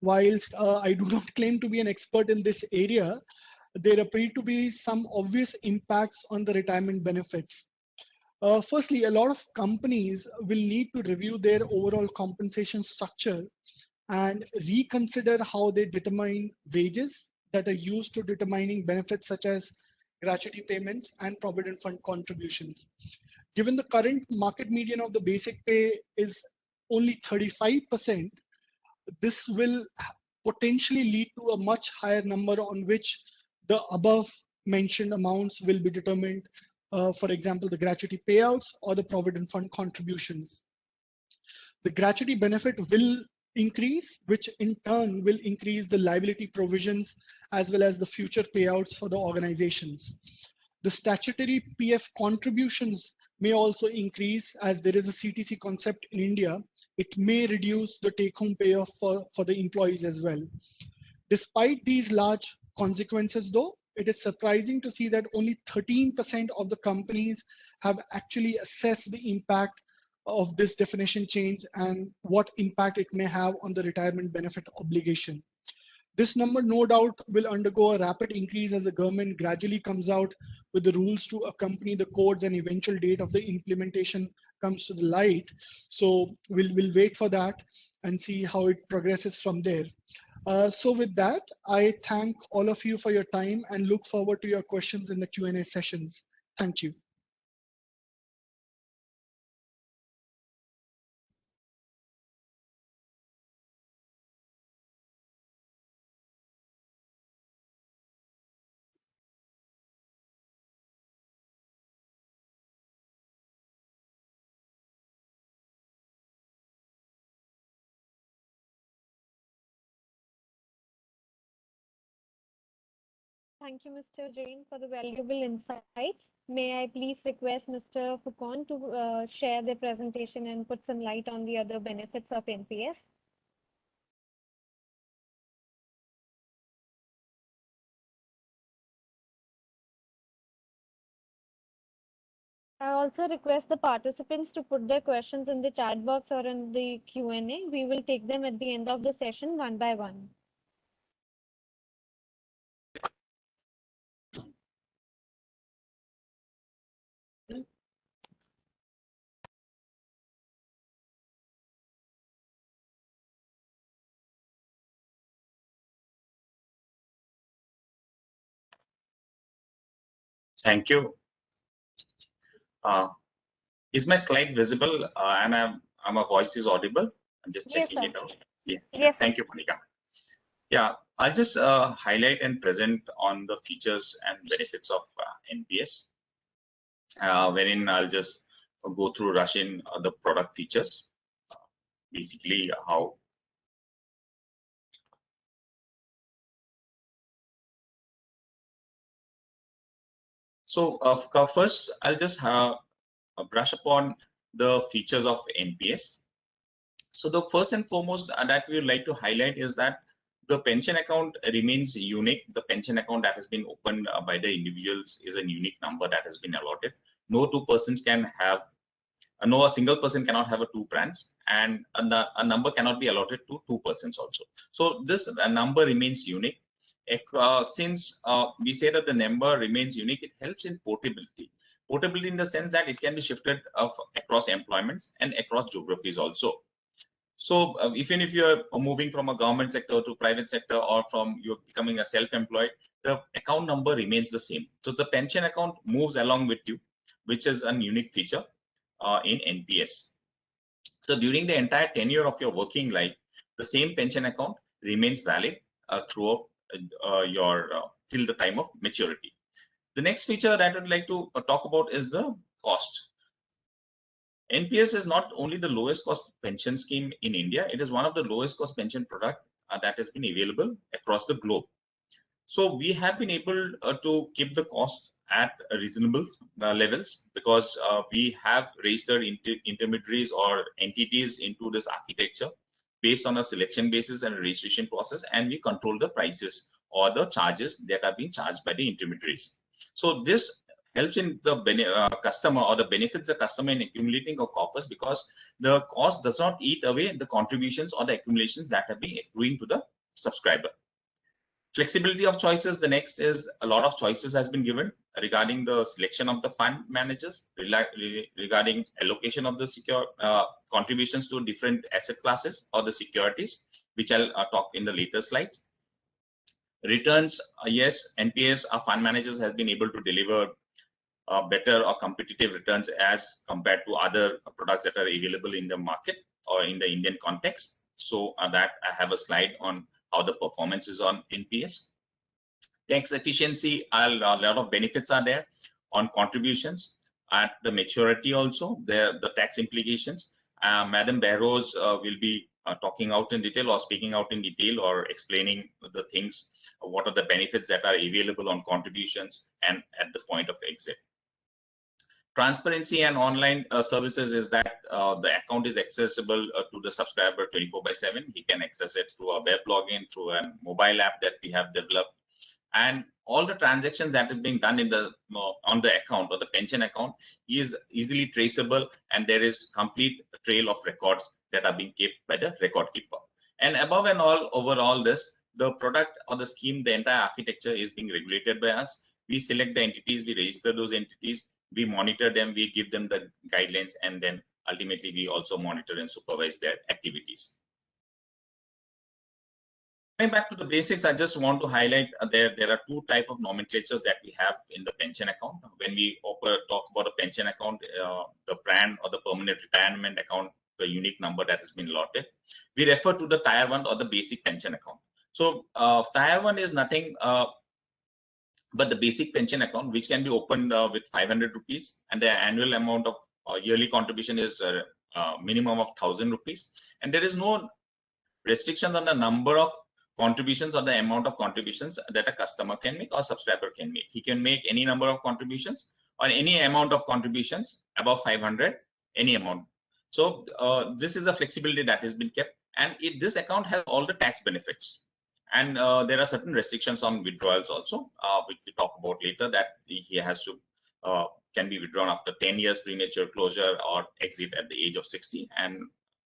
[SPEAKER 4] Whilst I do not claim to be an expert in this area, there appear to be some obvious impacts on the retirement benefits. Firstly, a lot of companies will need to review their overall compensation structure and reconsider how they determine wages that are used to determining benefits such as gratuity payments and provident fund contributions. Given the current market median of the basic pay is only 35%, this will potentially lead to a much higher number on which the above mentioned amounts will be determined. For example, the gratuity payouts or the provident fund contributions. The gratuity benefit will increase, which in turn will increase the liability provisions as well as the future payouts for the organizations. The statutory PF contributions may also increase as there is a CTC concept in India. It may reduce the take-home payoff for the employees as well. Despite these large consequences though, it is surprising to see that only 13% of the companies have actually assessed the impact of this definition change and what impact it may have on the retirement benefit obligation. This number, no doubt, will undergo a rapid increase as the government gradually comes out with the rules to accompany the codes and eventual date of the implementation comes to the light. So we'll wait for that and see how it progresses from there. So with that, I thank all of you for your time and look forward to your questions in the Q&A sessions. Thank you.
[SPEAKER 1] Thank you, Mr. Jain, for the valuable insights. May I please request Mr. Fukon to share their presentation and put some light on the other benefits of NPS? I also request the participants to put their questions in the chat box or in the Q&A. We will take them at the end of the session one by one.
[SPEAKER 5] Thank you. Is my slide visible and my voice is audible? I'm just checking it out. Yeah.
[SPEAKER 1] Yes.
[SPEAKER 5] Thank you, Monica. Yeah, I'll just highlight and present on the features and benefits of NPS, wherein I'll just go through rush in the product features, basically how. So first, I'll just brush upon the features of NPS. So the first and foremost that we would like to highlight is that the pension account remains unique. The pension account that has been opened by the individuals is a unique number that has been allotted. No two persons can have, no a single person cannot have a two brands, and a number cannot be allotted to two persons also. So this number remains unique. Since we say that the number remains unique, it helps in portability. Portability in the sense that it can be shifted across employments and across geographies also. So even if you're moving from a government sector to private sector, or from you're becoming a self-employed, the account number remains the same. So the pension account moves along with you, which is a unique feature in NPS. So during the entire tenure of your working life, the same pension account remains valid throughout till the time of maturity. The next feature that I would like to talk about is the cost. NPS is not only the lowest cost pension scheme in India, it is one of the lowest cost pension product that has been available across the globe. So we have been able to keep the cost at reasonable levels because we have registered intermediaries or entities into this architecture based on a selection basis and a registration process, and we control the prices or the charges that are being charged by the intermediaries. So this helps in the customer, or the benefits the customer in accumulating a corpus, because the cost does not eat away the contributions or the accumulations that have been accruing to the subscriber. Flexibility of choices. The next is a lot of choices has been given regarding the selection of the fund managers, regarding allocation of the secure contributions to different asset classes or the securities, which I'll talk in the later slides. Returns, yes, NPS, our fund managers have been able to deliver better or competitive returns as compared to other products that are available in the market or in the Indian context. So that I have a slide on how the performance is on NPS. Tax efficiency, a lot of benefits are there on contributions at the maturity also. The tax implications. Madam Barrows will be talking out in detail or speaking out in detail or explaining the things, what are the benefits that are available on contributions and at the point of exit. Transparency and online services is that the account is accessible to the subscriber 24/7. He can access it through a web login, through a mobile app that we have developed, and all the transactions that is being done in the on the account or the pension account is easily traceable, and there is complete trail of records that are being kept by the record keeper. And above and all, overall, this the product or the scheme, the entire architecture is being regulated by us. We select the entities, we register those entities, we monitor them, we give them the guidelines, and then ultimately we also monitor and supervise their activities. Going back to the basics, I just want to highlight there are two types of nomenclatures that we have in the pension account. When we talk about a pension account, the PRAN or the permanent retirement account, the unique number that has been allotted, we refer to the tier 1 or the basic pension account. So tier 1 is nothing but the basic pension account, which can be opened with 500 rupees, and the annual amount of yearly contribution is minimum of 1,000 rupees, and there is no restrictions on the number of contributions or the amount of contributions that a customer can make or subscriber can make. He can make any number of contributions or any amount of contributions above 500, any amount. So this is a flexibility that has been kept, and this account has all the tax benefits. And there are certain restrictions on withdrawals also, which we talk about later, that he has to can be withdrawn after 10 years premature closure or exit at the age of 60, and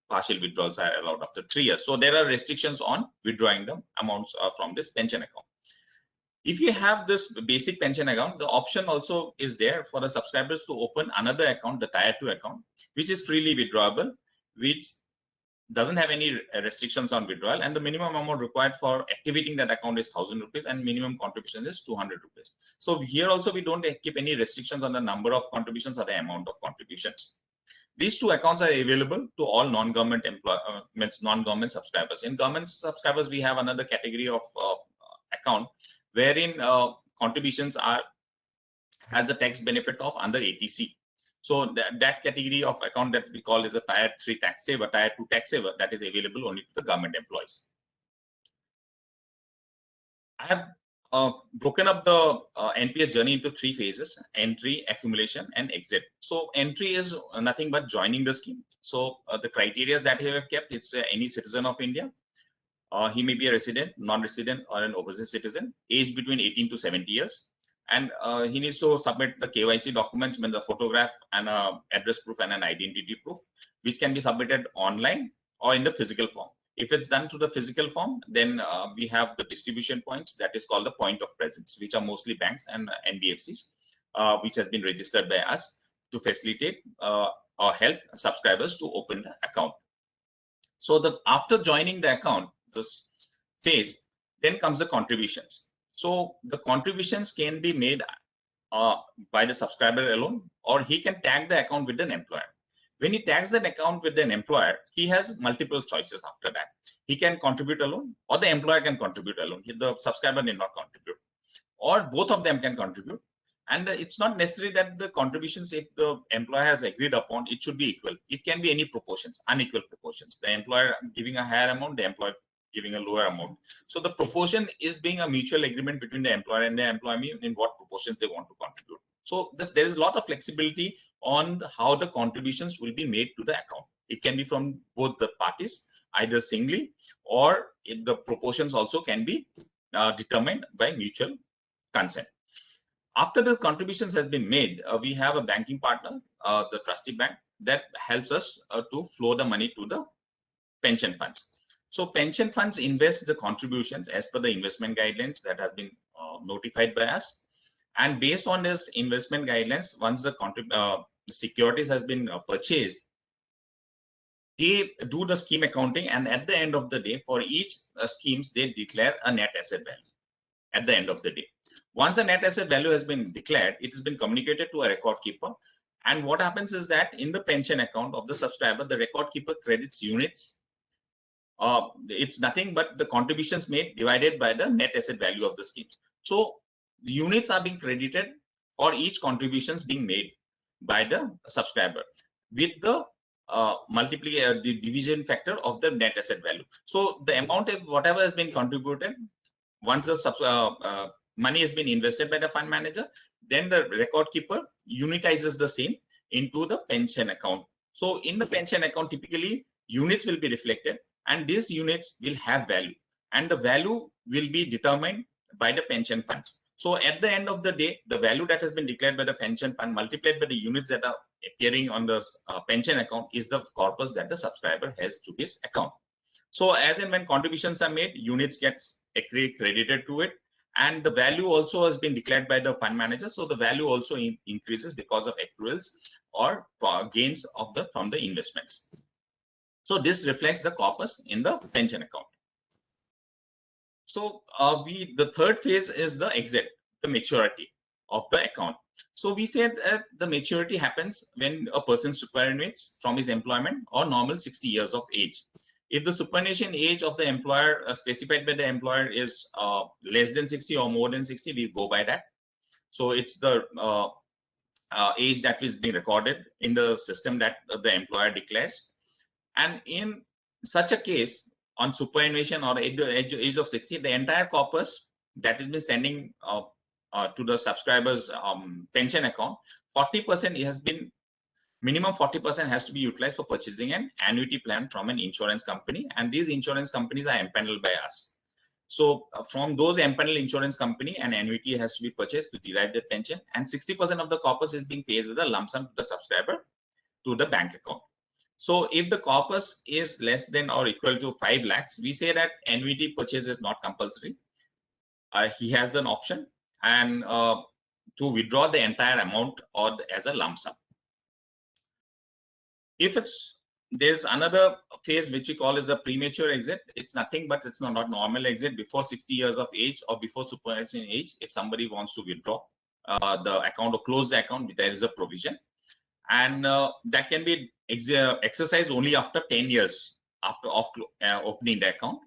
[SPEAKER 5] partial withdrawals are allowed after 3 years. So there are restrictions on withdrawing the amounts from this pension account. If you have this basic pension account, the option also is there for the subscribers to open another account, the tier 2 account, which is freely withdrawable, which doesn't have any restrictions on withdrawal, and the minimum amount required for activating that account is 1,000 rupees, and minimum contribution is 200 rupees. So here also we don't keep any restrictions on the number of contributions or the amount of contributions. These two accounts are available to all non-government non-government subscribers. In government subscribers, we have another category of account wherein contributions has a tax benefit of under 80C. So that category of account that we call is a tier 3 tax saver, tier 2 tax saver, that is available only to the government employees. I have broken up the NPS journey into 3 phases: entry, accumulation, and exit. So entry is nothing but joining the scheme. So the criteria that we have kept, it's any citizen of India. He may be a resident, non-resident, or an overseas citizen, aged between 18 to 70 years. And he needs to submit the KYC documents, the photograph and address proof and an identity proof, which can be submitted online or in the physical form. If it's done through the physical form, then we have the distribution points, that is called the point of presence, which are mostly banks and NBFCs, which has been registered by us to facilitate or help subscribers to open the account. So after joining the account, this phase, then comes the contributions. So the contributions can be made by the subscriber alone, or he can tag the account with an employer. When he tags an account with an employer, he has multiple choices after that. He can contribute alone, or the employer can contribute alone. The subscriber need not contribute, or both of them can contribute. And it's not necessary that the contributions, if the employer has agreed upon, it should be equal. It can be any proportions, unequal proportions. The employer giving a higher amount, the employer giving a lower amount. So the proportion is being a mutual agreement between the employer and the employee in what proportions they want to contribute. So there is a lot of flexibility on how the contributions will be made to the account. It can be from both the parties, either singly, or the proportions also can be determined by mutual consent. After the contributions has been made, we have a banking partner, the trustee bank, that helps us to flow the money to the pension funds. So pension funds invest the contributions as per the investment guidelines that have been notified by us. And based on this investment guidelines, once the securities has been purchased, they do the scheme accounting, and at the end of the day, for each schemes, they declare a net asset value at the end of the day. Once the net asset value has been declared, it has been communicated to a record keeper. And what happens is that in the pension account of the subscriber, the record keeper credits units. It's nothing but the contributions made divided by the net asset value of the schemes. So the units are being credited for each contributions being made by the subscriber with the multiplier, the division factor of the net asset value. So the amount of whatever has been contributed, once the money has been invested by the fund manager, then the record keeper unitizes the same into the pension account. So in the pension account, typically units will be reflected, and these units will have value, and the value will be determined by the pension funds. So at the end of the day, the value that has been declared by the pension fund multiplied by the units that are appearing on the pension account is the corpus that the subscriber has to his account. So as and when contributions are made, units gets credited to it, and the value also has been declared by the fund manager. So the value also increases because of accruals or gains of from the investments. So this reflects the corpus in the pension account. So the third phase is the exit, the maturity of the account. So we said that the maturity happens when a person superannuates from his employment or normal 60 years of age. If the superannuation age of the employer specified by the employer is less than 60 or more than 60, we go by that. So it's the age that is being recorded in the system that the employer declares. And in such a case, on superannuation or at the age of 60, the entire corpus that has been standing to the subscriber's pension account, 40% has been, minimum 40% has to be utilized for purchasing an annuity plan from an insurance company, and these insurance companies are empaneled by us. So from those empaneled insurance company, an annuity has to be purchased to derive the pension, and 60% of the corpus is being paid as a lump sum to the subscriber to the bank account. So if the corpus is less than or equal to 5 lakhs, we say that annuity purchase is not compulsory. He has an option and to withdraw the entire amount or as a lump sum. If there's another phase which we call as the premature exit. It's nothing but it's not normal exit before 60 years of age or before superannuation age. If somebody wants to withdraw the account or close the account, there is a provision, and that can be exercised only after 10 years after opening the account,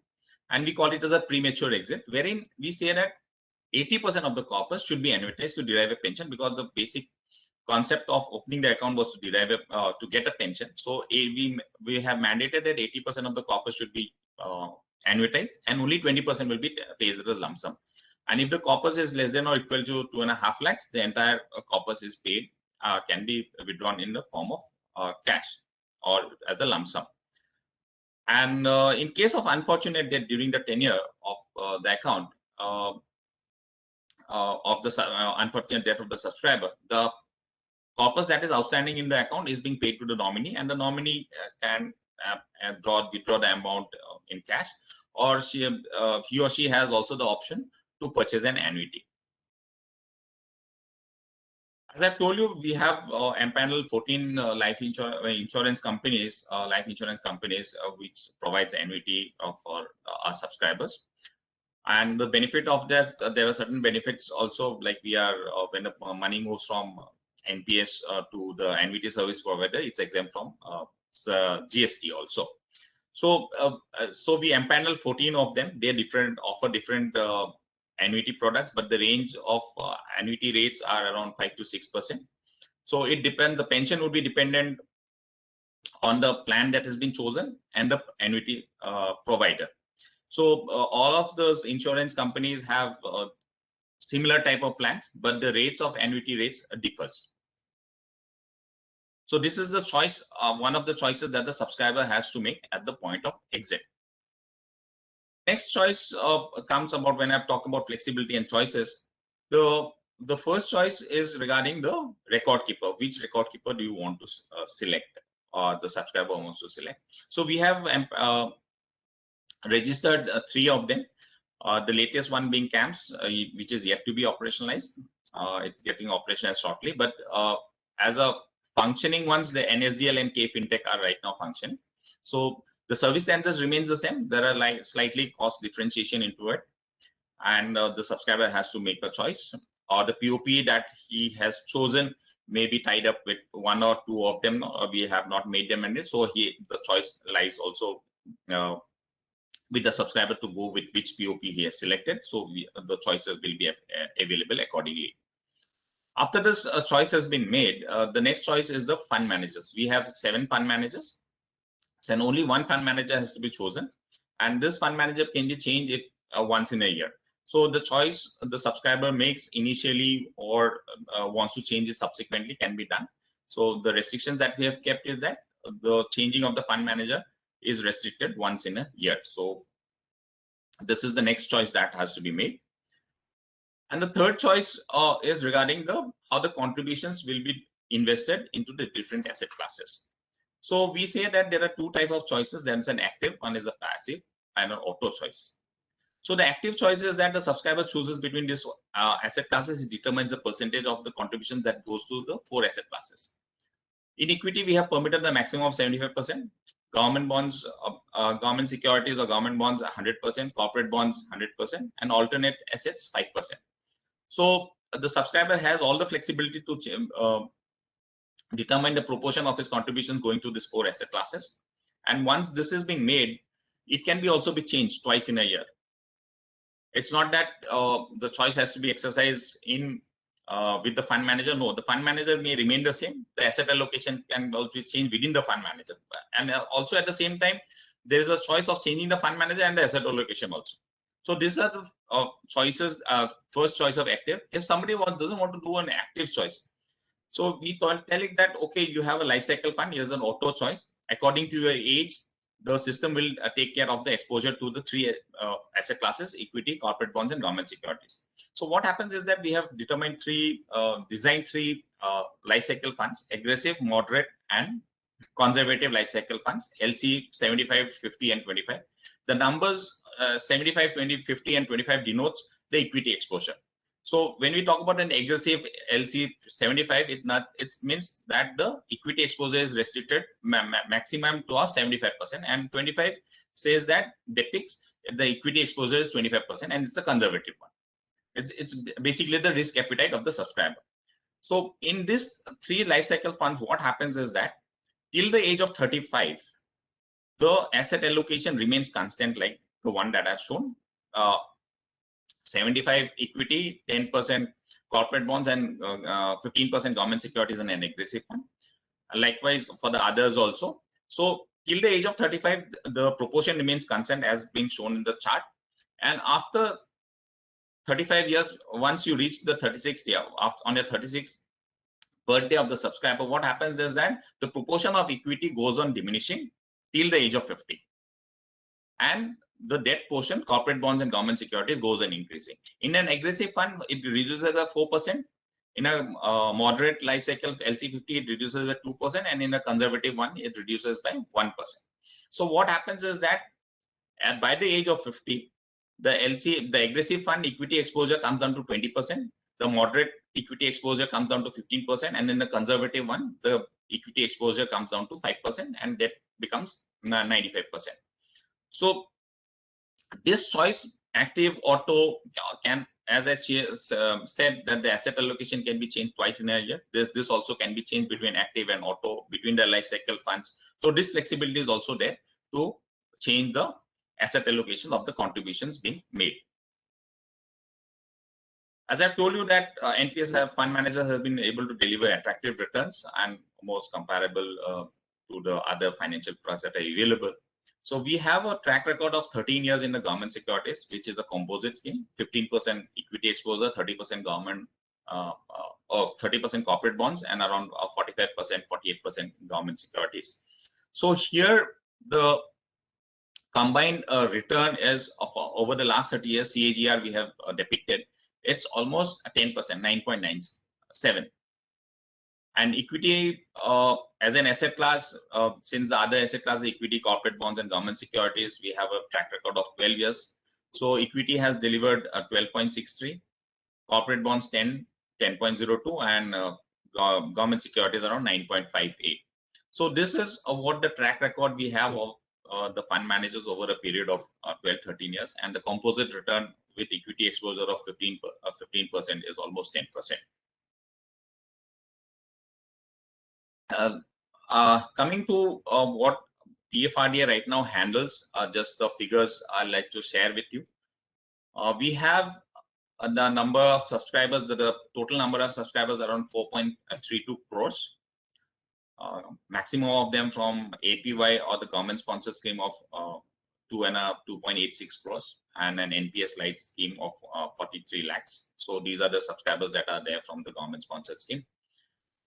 [SPEAKER 5] and we call it as a premature exit, wherein we say that 80% of the corpus should be annuitized to derive a pension, because the basic concept of opening the account was to derive to get a pension. So we have mandated that 80% of the corpus should be annuitized, and only 20% will be paid as a lump sum. And if the corpus is less than or equal to 2.5 lakhs, the entire corpus is paid, can be withdrawn in the form of cash or as a lump sum. And in case of unfortunate death during the tenure of the account, of the unfortunate death of the subscriber, the corpus that is outstanding in the account is being paid to the nominee, and the nominee can withdraw the amount in cash, or he or she has also the option to purchase an annuity. As I've told you, we have empaneled 14 life insurance companies, which provides annuity for our subscribers. And the benefit of that, there are certain benefits also, like we are when the money moves from NPS to the annuity service provider, it's exempt from GST also. So we empanel 14 of them. They offer different annuity products, but the range of annuity rates are around 5 to 6%. So it depends. The pension would be dependent on the plan that has been chosen and the annuity provider. So all of those insurance companies have similar type of plans, but the rates of annuity rates differs. So this is the choice, one of the choices that the subscriber has to make at the point of exit. Next choice comes about when I talk about flexibility and choices. The first choice is regarding the record keeper. Which record keeper do you want to select, or the subscriber wants to select? So we have registered 3 of them. The latest one being CAMS, which is yet to be operationalized. It's getting operationalized shortly, but as a functioning ones, the NSDL and K FinTech are right now functioning. So the service standards remains the same. There are like slightly cost differentiation into it, and the subscriber has to make a choice, or the POP that he has chosen may be tied up with 1 or 2 of them, or we have not made them mandate. So the choice lies also with the subscriber to go with which POP he has selected. So the choices will be available accordingly. After this choice has been made, the next choice is the fund managers. We have 7 fund managers, and only 1 fund manager has to be chosen. And this fund manager can be changed if once in a year. So the choice the subscriber makes initially or wants to change it subsequently can be done. So the restrictions that we have kept is that the changing of the fund manager is restricted once in a year. So this is the next choice that has to be made. And the third choice is regarding how the contributions will be invested into the different asset classes. So we say that there are two types of choices. There is an active, one is a passive, and an auto choice. So the active choice is that the subscriber chooses between these asset classes. It determines the percentage of the contribution that goes to the 4 asset classes. In equity, we have permitted the maximum of 75%. Government bonds, government securities or government bonds 100%, corporate bonds 100%, and alternate assets 5%. So the subscriber has all the flexibility to determine the proportion of his contributions going to these 4 asset classes. And once this is being made, it can be also be changed twice in a year. It's not that the choice has to be exercised in with the fund manager. No, the fund manager may remain the same. The asset allocation can always change within the fund manager. And also at the same time, there is a choice of changing the fund manager and the asset allocation also. So these are the choices, first choice of active. If somebody doesn't want to do an active choice, so we tell it that, okay, you have a life cycle fund, here's an auto choice. According to your age, the system will take care of the exposure to the 3 asset classes: equity, corporate bonds, and government securities. So what happens is that we have determined designed three life cycle funds: aggressive, moderate, and conservative life cycle funds, LC 75, 50, and 25. The numbers 75, 20, 50, and 25 denotes the equity exposure. So when we talk about an aggressive LC 75, it means that the equity exposure is restricted maximum to 75%, and 25 says that depicts the equity exposure is 25%, and it's a conservative one. It's basically the risk appetite of the subscriber. So in this 3 life cycle funds, what happens is that till the age of 35, the asset allocation remains constant, like the one that I've shown. 75 equity, 10% corporate bonds, and 15% government securities in an aggressive fund. Likewise for the others also. So till the age of 35, the proportion remains constant as being shown in the chart. And after 35 years, once you reach the 36th year, on your 36th birthday of the subscriber, what happens is that the proportion of equity goes on diminishing till the age of 50. And the debt portion, corporate bonds and government securities, goes on increasing. In an aggressive fund, it reduces at 4%. In a moderate life cycle LC50, it reduces by 2%, and in a conservative one, it reduces by 1%. So what happens is that by the age of 50, the aggressive fund equity exposure comes down to 20%. The moderate equity exposure comes down to 15%, and in the conservative one, the equity exposure comes down to 5%, and debt becomes 95%. So this choice, active, auto, can, as I said, that the asset allocation can be changed twice in a year. This also can be changed between active and auto, between the life cycle funds. So this flexibility is also there to change the asset allocation of the contributions being made. As I've told you that NPS fund managers have been able to deliver attractive returns and most comparable to the other financial products that are available. So we have a track record of 13 years in the government securities, which is a composite scheme: 15% equity exposure, 30% government, or 30% corporate bonds, and around 45%, 48% government securities. So here the combined return is over the last 30 years, CAGR we have depicted. It's almost 10%, 9.97. And equity as an asset class, since the other asset class, equity, corporate bonds, and government securities, we have a track record of 12 years. So equity has delivered 12.63, corporate bonds 10.02, and government securities around 9.58. So this is what the track record we have of the fund managers over a period of 12-13 years, and the composite return with equity exposure of 15% is almost 10%. Coming to what PFRDA right now handles, just the figures I'd like to share with you. We have the number of subscribers, the total number of subscribers around 4.32 crores. Maximum of them from APY or the government sponsored scheme of 2.86 crores, and an NPS light scheme of 43 lakhs. So these are the subscribers that are there from the government sponsored scheme.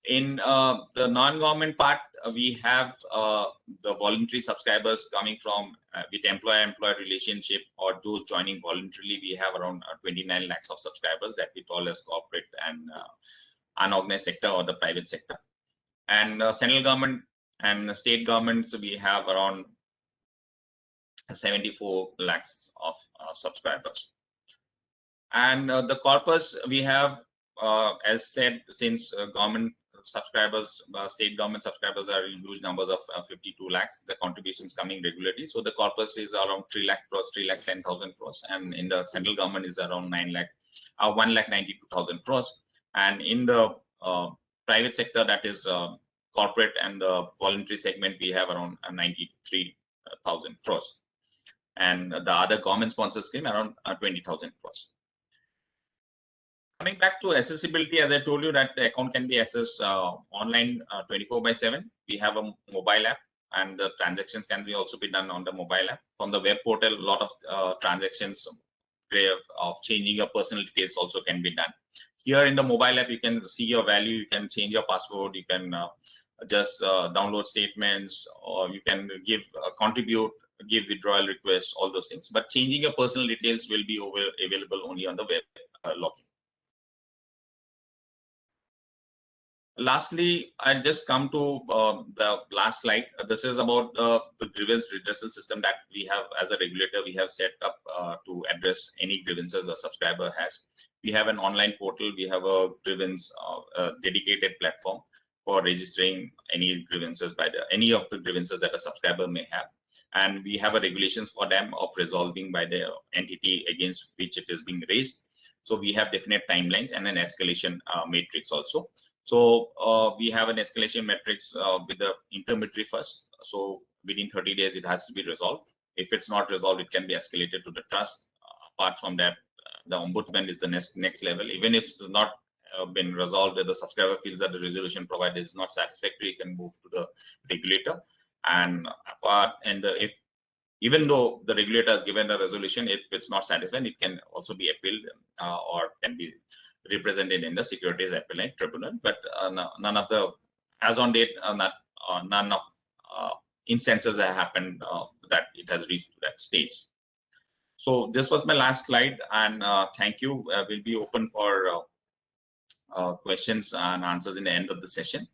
[SPEAKER 5] In the non-government part, we have the voluntary subscribers coming from with employer-employer relationship or those joining voluntarily. We have around 29 lakhs of subscribers that we call as corporate and unorganized sector or the private sector. And central government and state governments, we have around 74 lakhs of subscribers. And the corpus we have, as said, since government subscribers, state government subscribers are in huge numbers of 52 lakhs, the contributions coming regularly. So the corpus is around 3 lakh crores, 3 lakh 10,000 crores, and in the central government is around 1 lakh 92,000 crores. And in the private sector, that is corporate and the voluntary segment, we have around 93,000 crores. And the other government sponsored scheme around 20,000 crores. Coming back to accessibility, as I told you that the account can be accessed online 24/7. We have a mobile app, and the transactions can be also be done on the mobile app. From the web portal, a lot of transactions of changing your personal details also can be done. Here in the mobile app, you can see your value, you can change your password, you can just download statements, or you can give contribute, give withdrawal requests, all those things. But changing your personal details will be available only on the web login. Lastly, I'll just come to the last slide. This is about the grievance redressal system that we have as a regulator. We have set up to address any grievances a subscriber has. We have an online portal. We have a grievance dedicated platform for registering any grievances by any of the grievances that a subscriber may have. And we have a regulations for them of resolving by the entity against which it is being raised. So we have definite timelines and an escalation matrix also. So we have an escalation matrix with the intermediary first. So within 30 days, it has to be resolved. If it's not resolved, it can be escalated to the trust. Apart from that, the ombudsman is the next level. Even if it's not been resolved, if the subscriber feels that the resolution provided is not satisfactory, it can move to the regulator. And if even though the regulator has given a resolution, if it's not satisfied, it can also be appealed or can be represented in the Securities Appellate Tribunal. But none of the, as on date, none of instances have happened that it has reached that stage. So this was my last slide, and thank you. We'll be open for questions and answers in the end of the session.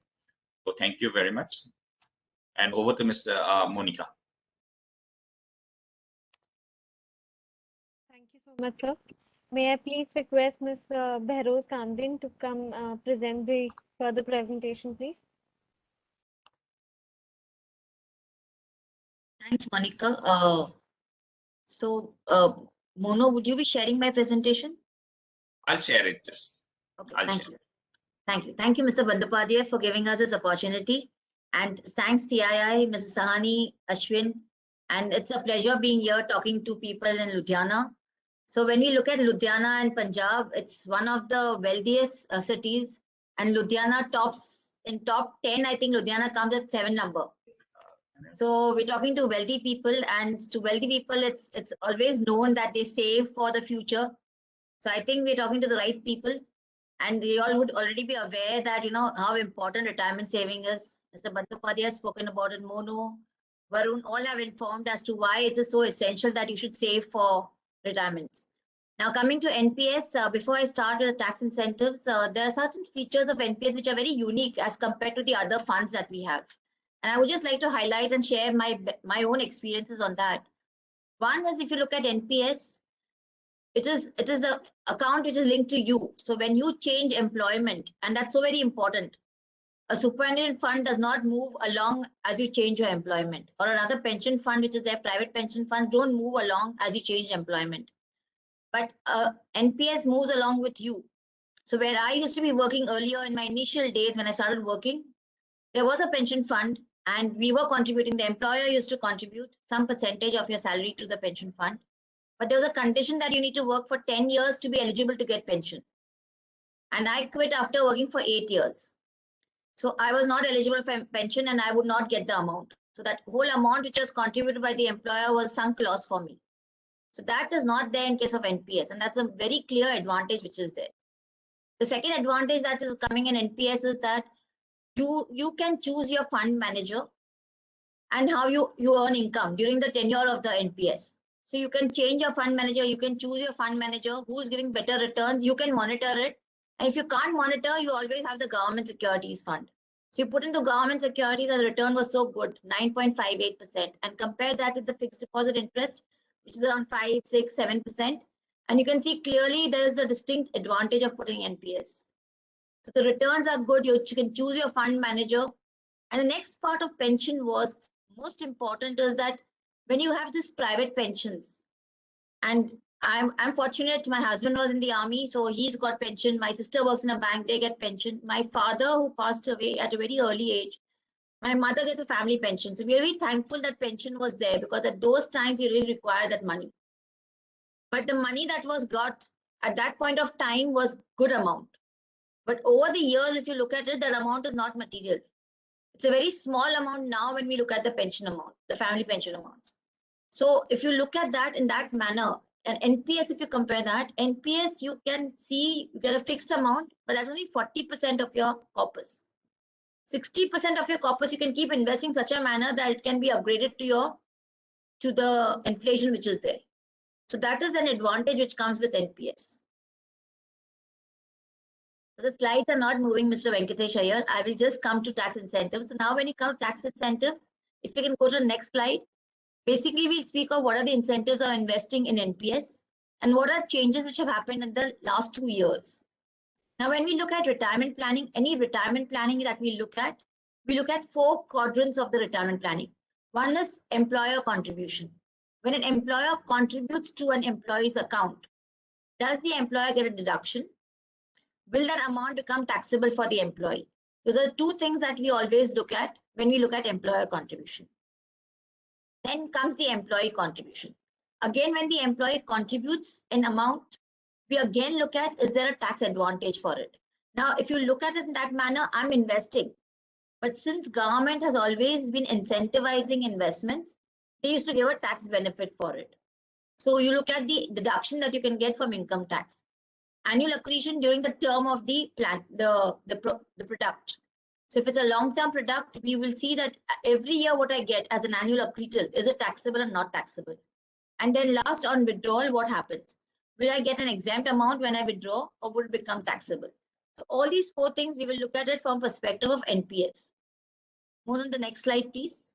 [SPEAKER 5] So thank you very much. And over to Mr. Monica.
[SPEAKER 1] Thank you so much, sir. May I please request Ms. Behroz Kamdin to come present the further presentation, please?
[SPEAKER 6] Thanks, Monica. Mono, would you be sharing my presentation?
[SPEAKER 5] I'll share it just.
[SPEAKER 6] Okay, Thank you, Mr. Bandyopadhyay, for giving us this opportunity. And thanks, TII, Mrs. Sahani, Ashwin. And it's a pleasure being here talking to people in Ludhiana. So when we look at Ludhiana and Punjab, it's one of the wealthiest cities, and Ludhiana tops in top 10. I think Ludhiana comes at 7 number. So we're talking to wealthy people, and to wealthy people, it's always known that they save for the future. So I think we're talking to the right people, and we all would already be aware that how important retirement saving is. Mr. Bandyopadhyay has spoken about it. Mono, Varun, all have informed as to why it is so essential that you should save for retirements. Now coming to NPS, before I start with the tax incentives, there are certain features of NPS which are very unique as compared to the other funds that we have. And I would just like to highlight and share my own experiences on that. One is, if you look at NPS, it is the account which is linked to you. So when you change employment, and that's so very important, a superannuation fund does not move along as you change your employment, or another pension fund, which is their private pension funds, don't move along as you change employment. But NPS moves along with you. So where I used to be working earlier in my initial days when I started working, there was a pension fund and we were contributing. The employer used to contribute some percentage of your salary to the pension fund. But there was a condition that you need to work for 10 years to be eligible to get pension. And I quit after working for 8 years. So I was not eligible for pension and I would not get the amount. So that whole amount which was contributed by the employer was sunk loss for me. So that is not there in case of NPS, and that's a very clear advantage which is there. The second advantage that is coming in NPS is that you can choose your fund manager and how you earn income during the tenure of the NPS. So you can change your fund manager, you can choose your fund manager who's giving better returns, you can monitor it. And if you can't monitor, you always have the government securities fund. So you put into government securities and the return was so good, 9.58%, and compare that with the fixed deposit interest, which is around 5, 6, 7%. And you can see clearly there is a distinct advantage of putting NPS. So the returns are good, you can choose your fund manager. And the next part of pension was most important is that when you have this private pensions, and I'm fortunate, my husband was in the army, so he's got pension. My sister works in a bank, they get pension. My father, who passed away at a very early age, my mother gets a family pension. So we're very thankful that pension was there, because at those times you really require that money. But the money that was got at that point of time was good amount. But over the years, if you look at it, that amount is not material. It's a very small amount now when we look at the pension amount, the family pension amounts. So if you look at that in that manner, and NPS, if you compare that, NPS, you can see you get a fixed amount, but that's only 40% of your corpus. 60% of your corpus you can keep investing such a manner that it can be upgraded to the inflation which is there. So that is an advantage which comes with NPS. So the slides are not moving, Mr. Venkatesh Iyer. I will just come to tax incentives. So now when you come to tax incentives, if you can go to the next slide, basically we speak of what are the incentives of investing in NPS and what are changes which have happened in the last 2 years. Now, when we look at retirement planning, any retirement planning that we look at 4 quadrants of the retirement planning. One is employer contribution. When an employer contributes to an employee's account, does the employer get a deduction? Will that amount become taxable for the employee? Those are 2 things that we always look at when we look at employer contribution. Then comes the employee contribution. Again, when the employee contributes an amount, we again look at, is there a tax advantage for it? Now, if you look at it in that manner, I'm investing. But since government has always been incentivizing investments, they used to give a tax benefit for it. So you look at the deduction that you can get from income tax. Annual accretion during the term of the plan, the product. So if it's a long-term product, we will see that every year what I get as an annual accretal, is it taxable or not taxable? And then last, on withdrawal, what happens? Will I get an exempt amount when I withdraw, or will it become taxable? So all these 4 things, we will look at it from perspective of NPS. Move on to the next slide, please.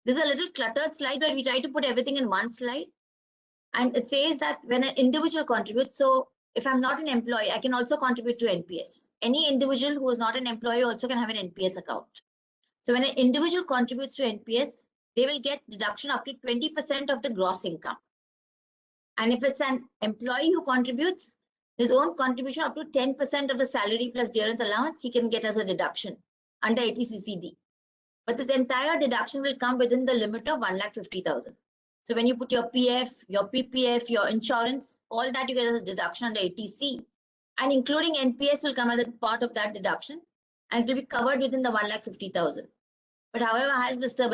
[SPEAKER 6] This is a little cluttered slide, but we try to put everything in one slide. And it says that when an individual contributes, so if I'm not an employee, I can also contribute to NPS. Any individual who is not an employee also can have an NPS account. So when an individual contributes to NPS, they will get deduction up to 20% of the gross income. And if it's an employee who contributes, his own contribution up to 10% of the salary plus dearness allowance, he can get as a deduction under 80CCD. But this entire deduction will come within the limit of 1,50,000. So when you put your PF, your PPF, your insurance, all that you get as a deduction under 80C, and including NPS will come as a part of that deduction, and it will be covered within the 1,50,000. But however, as Mr.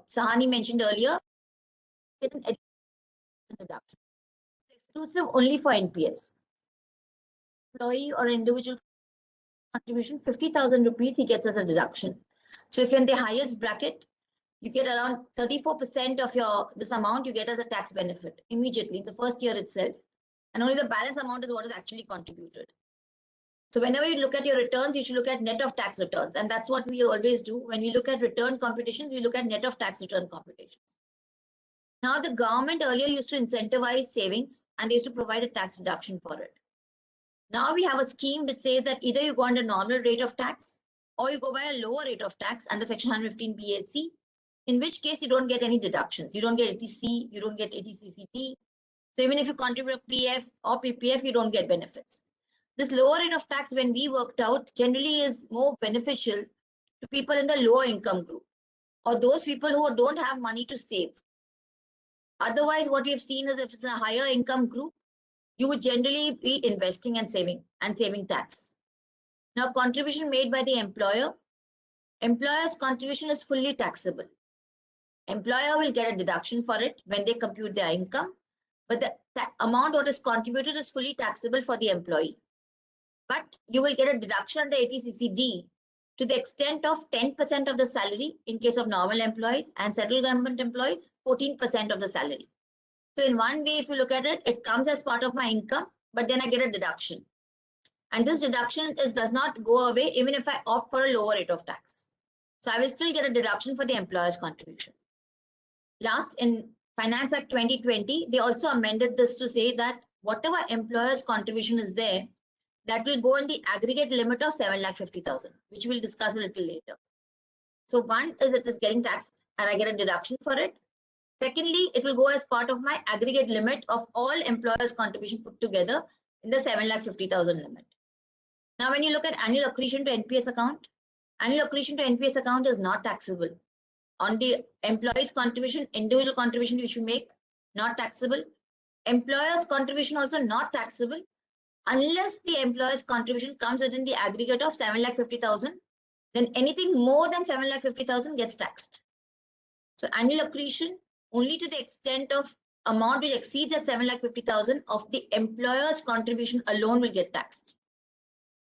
[SPEAKER 6] Sahani mentioned earlier, it's an deduction. It's exclusive only for NPS. Employee or individual contribution, 50,000 rupees he gets as a deduction. So if you're in the highest bracket, you get around 34% of this amount you get as a tax benefit immediately in the first year itself. And only the balance amount is what is actually contributed. So whenever you look at your returns, you should look at net of tax returns. And that's what we always do. When we look at return computations, we look at net of tax return computations. Now, the government earlier used to incentivize savings and they used to provide a tax deduction for it. Now we have a scheme which says that either you go under normal rate of tax or you go by a lower rate of tax under section 115 BAC, in which case you don't get any deductions. You don't get 80C, you don't get 80CCT. So even if you contribute a PF or PPF, you don't get benefits. This lower rate of tax, when we worked out, generally is more beneficial to people in the lower income group or those people who don't have money to save. Otherwise, what we have seen is if it's a higher income group, you would generally be investing and saving tax. Now, contribution made by the employer. Employer's contribution is fully taxable. Employer will get a deduction for it when they compute their income, but the amount what is contributed is fully taxable for the employee. but you will get a deduction under 80CCD to the extent of 10% of the salary in case of normal employees, and central government employees 14% of the salary. So in one way, if you look at it, it comes as part of my income, but then I get a deduction. And this deduction does not go away even if I opt for a lower rate of tax. So I will still get a deduction for the employer's contribution. Last, in Finance Act 2020, they also amended this to say that whatever employer's contribution is there, that will go in the aggregate limit of 7,50,000, which we'll discuss a little later. So one is it is getting taxed and I get a deduction for it. Secondly, it will go as part of my aggregate limit of all employers' contribution put together in the 7,50,000 limit. Now, when you look at annual accretion to NPS account, annual accretion to NPS account is not taxable. On the employee's contribution, individual contribution which you make, not taxable. Employer's contribution also not taxable unless the employer's contribution comes within the aggregate of 7,50,000. Then anything more than 7,50,000 gets taxed. So annual accretion only to the extent of amount which exceeds at 7,50,000 of the employer's contribution alone will get taxed.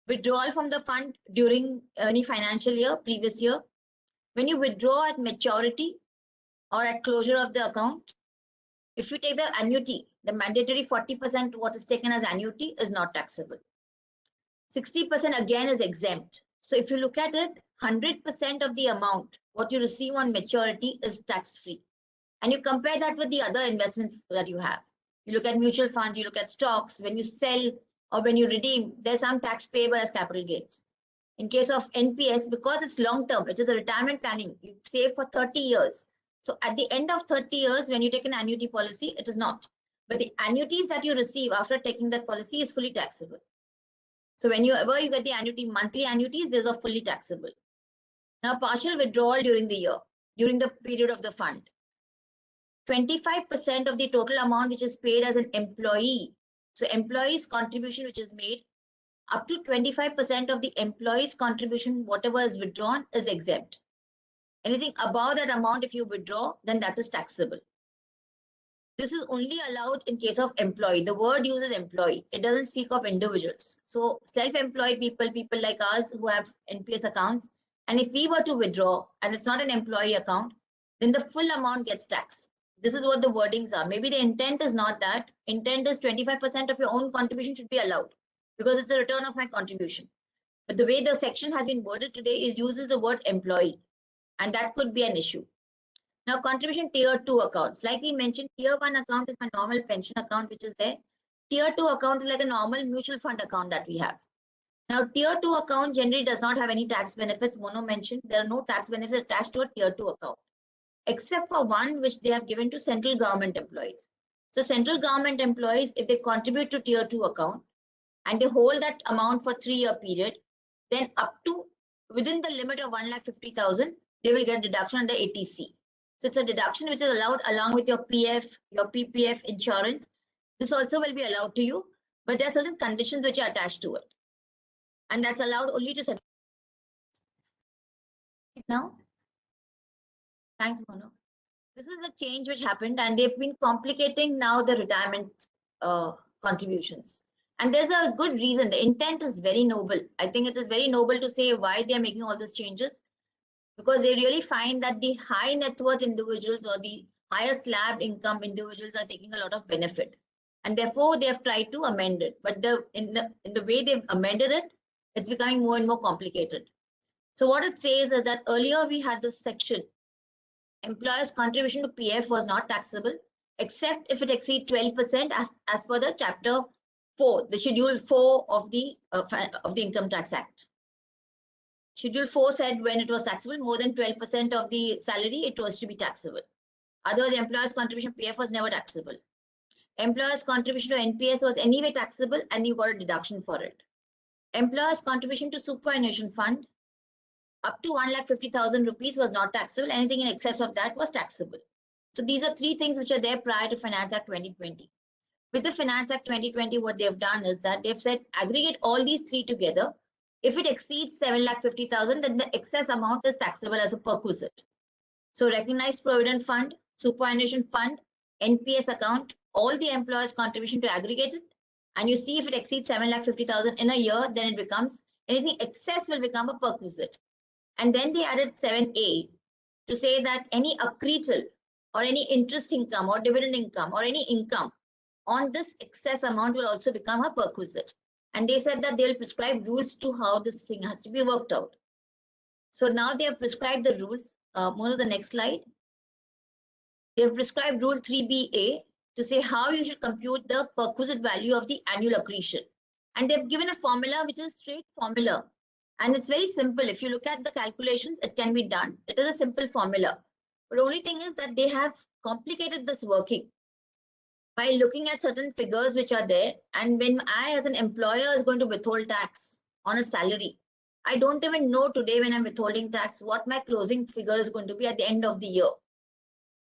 [SPEAKER 6] Withdrawal from the fund during any financial year, previous year, when you withdraw at maturity or at closure of the account, if you take the annuity, the mandatory 40% what is taken as annuity is not taxable. 60% again is exempt. So if you look at it, 100% of the amount what you receive on maturity is tax-free. And you compare that with the other investments that you have. You look at mutual funds, you look at stocks, when you sell or when you redeem, there's some tax payable as capital gains. In case of NPS, because it's long term, it is a retirement planning, you save for 30 years. So at the end of 30 years, when you take an annuity policy, it is not. But the annuities that you receive after taking that policy is fully taxable. So whenever you get the annuity, monthly annuities, those are fully taxable. Now, partial withdrawal during the year, during the period of the fund. 25% of the total amount which is paid as an employee. So employee's contribution which is made, up to 25% of the employee's contribution, whatever is withdrawn, is exempt. Anything above that amount, if you withdraw, then that is taxable. This is only allowed in case of employee. The word uses employee. It doesn't speak of individuals. So self-employed people, people like us who have NPS accounts, and if we were to withdraw and it's not an employee account, then the full amount gets taxed. This is what the wordings are. Maybe the intent is not that. Intent is 25% of your own contribution should be allowed because it's a return of my contribution. But the way the section has been worded today is uses the word employee, and that could be an issue. Now, contribution tier 2 accounts. Like we mentioned, tier 1 account is my normal pension account, which is there. Tier 2 account is like a normal mutual fund account that we have. Now, tier 2 account generally does not have any tax benefits. Mono mentioned there are no tax benefits attached to a tier 2 account, except for one which they have given to central government employees. So central government employees, if they contribute to tier 2 account and they hold that amount for 3-year period, then up to within the limit of 1,50,000, they will get deduction under 80C. So it's a deduction which is allowed along with your PF, your PPF insurance. This also will be allowed to you, but there are certain conditions which are attached to it. And that's allowed only to central. Now, thanks, Mono. This is the change which happened, and they've been complicating now the retirement contributions. And there's a good reason. The intent is very noble. I think it is very noble to say why they're making all these changes, because they really find that the high net worth individuals or the higher slab income individuals are taking a lot of benefit. And therefore, they have tried to amend it. But in the way they've amended it, it's becoming more and more complicated. So what it says is that earlier we had this section, employer's contribution to PF was not taxable, except if it exceeds 12% as per the chapter 4, the schedule 4 of the Income Tax Act. Schedule 4 said when it was taxable, more than 12% of the salary, it was to be taxable. Otherwise, the employer's contribution PF was never taxable. Employer's contribution to NPS was anyway taxable, and you got a deduction for it. Employer's contribution to superannuation fund up to 1,50,000 rupees was not taxable. Anything in excess of that was taxable. So these are 3 things which are there prior to Finance Act 2020. With the Finance Act 2020, what they've done is that they've said aggregate all these 3 together. If it exceeds 7,50,000, then the excess amount is taxable as a perquisite. So recognized provident fund, superannuation fund, NPS account, all the employer's contribution to aggregate it, And you see if it exceeds 7,50,000 in a year, then it becomes, anything excess will become a perquisite. And then they added 7A to say that any accretal or any interest income or dividend income or any income on this excess amount will also become a perquisite. And they said that they'll prescribe rules to how this thing has to be worked out. So now they have prescribed the rules. More to the next slide. They have prescribed rule 3BA to say how you should compute the perquisite value of the annual accretion. And they've given a formula which is a straight formula. And it's very simple. If you look at the calculations, it can be done. It is a simple formula. But the only thing is that they have complicated this working by looking at certain figures which are there. And when I, as an employer, is going to withhold tax on a salary, I don't even know today when I'm withholding tax what my closing figure is going to be at the end of the year.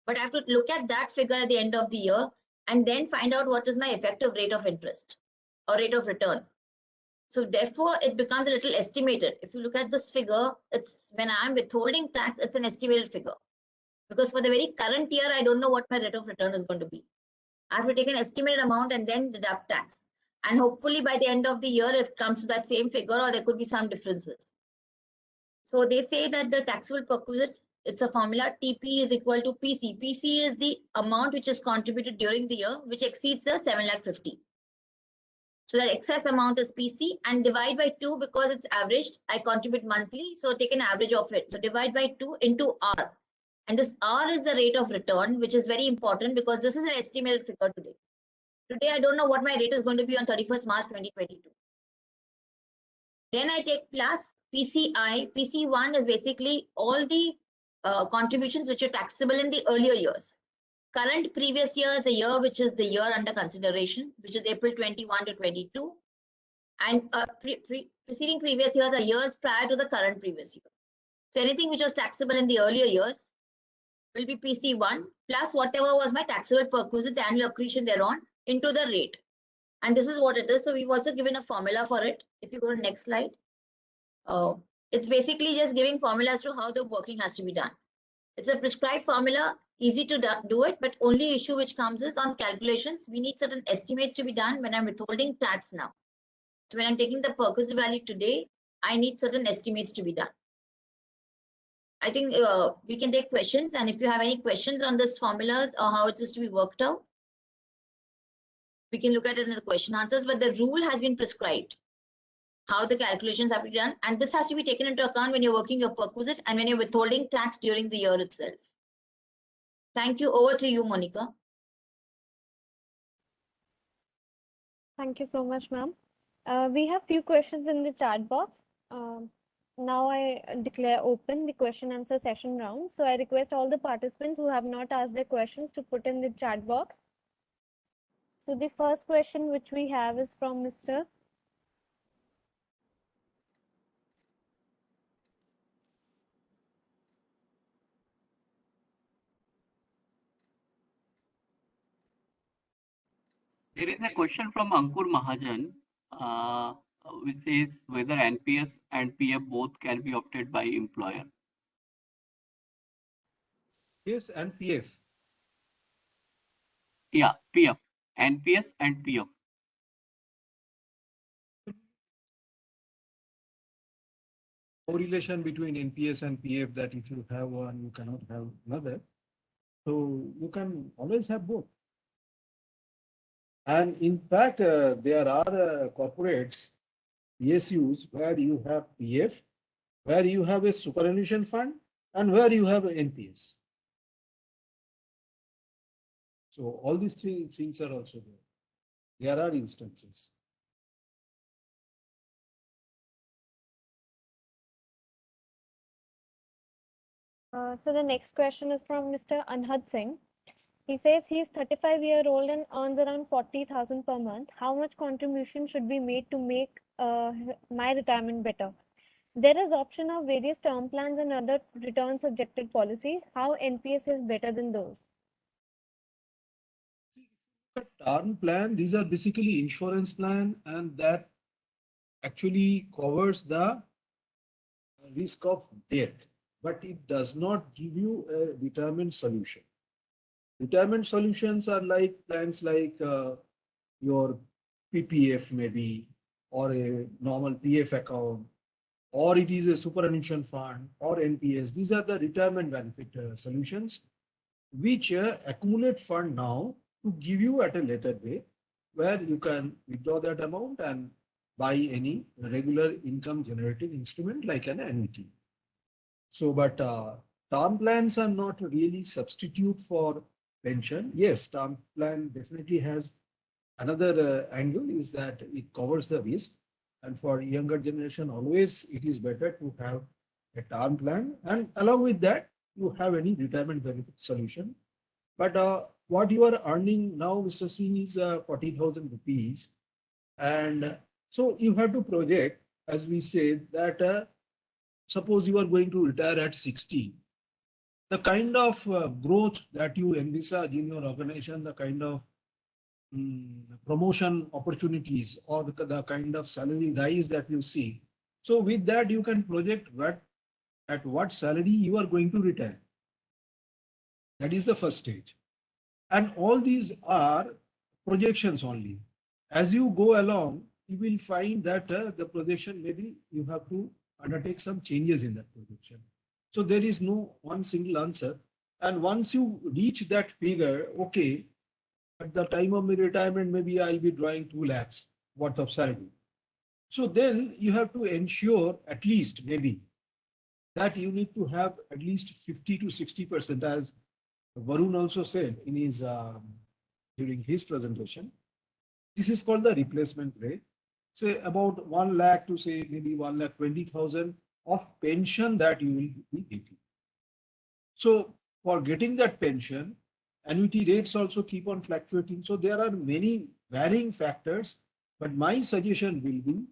[SPEAKER 6] But I have to look at that figure at the end of the year and then find out what is my effective rate of interest or rate of return. So therefore, it becomes a little estimated. If you look at this figure, it's when I'm withholding tax, it's an estimated figure. Because for the very current year, I don't know what my rate of return is going to be. I have to take an estimated amount and then deduct tax. And hopefully by the end of the year, it comes to that same figure or there could be some differences. So they say that the taxable perquisite, it's a formula, TP is equal to PC. PC is the amount which is contributed during the year, which exceeds the 7,50,000. So that excess amount is PC and divide by 2 because it's averaged. I contribute monthly, so take an average of it. So divide by 2 into R. And this R is the rate of return, which is very important because this is an estimated figure today. Today, I don't know what my rate is going to be on 31st March 2022. Then I take plus PCI. PC1 is basically all the contributions which are taxable in the earlier years. Current previous year is a year which is the year under consideration, which is April 21 to 22. And preceding previous years are years prior to the current previous year. So anything which was taxable in the earlier years will be PC1 plus whatever was my taxable perquisite, the annual accretion thereon, into the rate. And this is what it is. So we've also given a formula for it. If you go to the next slide, it's basically just giving formulas to how the working has to be done. It's a prescribed formula, easy to do it, but only issue which comes is on calculations. We need certain estimates to be done when I'm withholding tax now. So when I'm taking the perquisite value today, I need certain estimates to be done. I think we can take questions, and if you have any questions on this formulas or how it is to be worked out, we can look at it in the question answers, but the rule has been prescribed, how the calculations have to be done, and this has to be taken into account when you're working your perquisite and when you're withholding tax during the year itself. Thank you. Over to you, Monica.
[SPEAKER 1] Thank you so much, ma'am. We have few questions in the chat box. Now I declare open the question answer session round. So I request all the participants who have not asked their questions to put in the chat box. So the first question which we have is from Mr.
[SPEAKER 7] There is a question from Ankur Mahajan, which says whether NPS and PF both can be opted by employer.
[SPEAKER 3] Yes, and PF.
[SPEAKER 7] Yeah, PF, NPS and PF.
[SPEAKER 3] Correlation between NPS and PF that if you have one, you cannot have another. So you can always have both. And in fact, there are corporates, PSUs, where you have PF, where you have a superannuation fund, and where you have NPS. So all these three things are also there. There are instances.
[SPEAKER 1] So the next question is from Mr. Anhad Singh. He says he is 35-year-old and earns around 40,000 per month. How much contribution should be made to make my retirement better? There is option of various term plans and other return subjected policies. How NPS is better than those?
[SPEAKER 3] Term plan, these are basically insurance plan, and that actually covers the risk of death, but it does not give you a retirement solution. Retirement solutions are like plans like your PPF maybe, or a normal PF account, or it is a superannuation fund or NPS. These are the retirement benefit solutions which accumulate fund now to give you at a later date, where you can withdraw that amount and buy any regular income generating instrument like an annuity. So, but term plans are not really substitute for pension. Yes, term plan definitely has another angle, is that it covers the risk. And for younger generation, always it is better to have a term plan. And along with that, you have any retirement benefit solution. But what you are earning now, Mr. Singh, is 40,000 rupees. And so you have to project, as we said, that suppose you are going to retire at 60, the kind of growth that you envisage in your organization, the kind of promotion opportunities, or the kind of salary rise that you see. So with that, you can project at what salary you are going to retire. That is the first stage. And all these are projections only. As you go along, you will find that the projection, maybe you have to undertake some changes in that projection. So there is no one single answer. And once you reach that figure, okay, at the time of my retirement, maybe I'll be drawing 2 lakhs worth of salary. So then you have to ensure at least maybe that you need to have at least 50 to 60%, as Varun also said in his during his presentation. This is called the replacement rate. Say about 1 lakh to say maybe 1,20,000 of pension that you will be getting. So for getting that pension, annuity rates also keep on fluctuating. So there are many varying factors, but my suggestion will be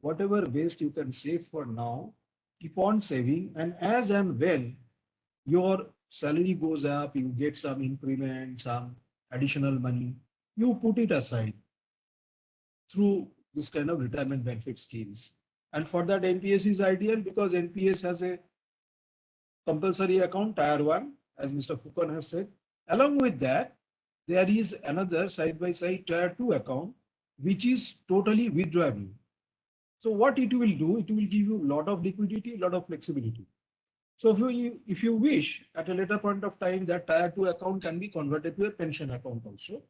[SPEAKER 3] whatever waste you can save for now, keep on saving, and as and when your salary goes up, you get some increment, some additional money, you put it aside through this kind of retirement benefit schemes. And for that, NPS is ideal because NPS has a compulsory account, tier 1, as Mr. Fukan has said. Along with that, there is another side-by-side tier 2 account, which is totally withdrawable. So what it will do, it will give you a lot of liquidity, a lot of flexibility. So if you wish, at a later point of time, that tier 2 account can be converted to a pension account also.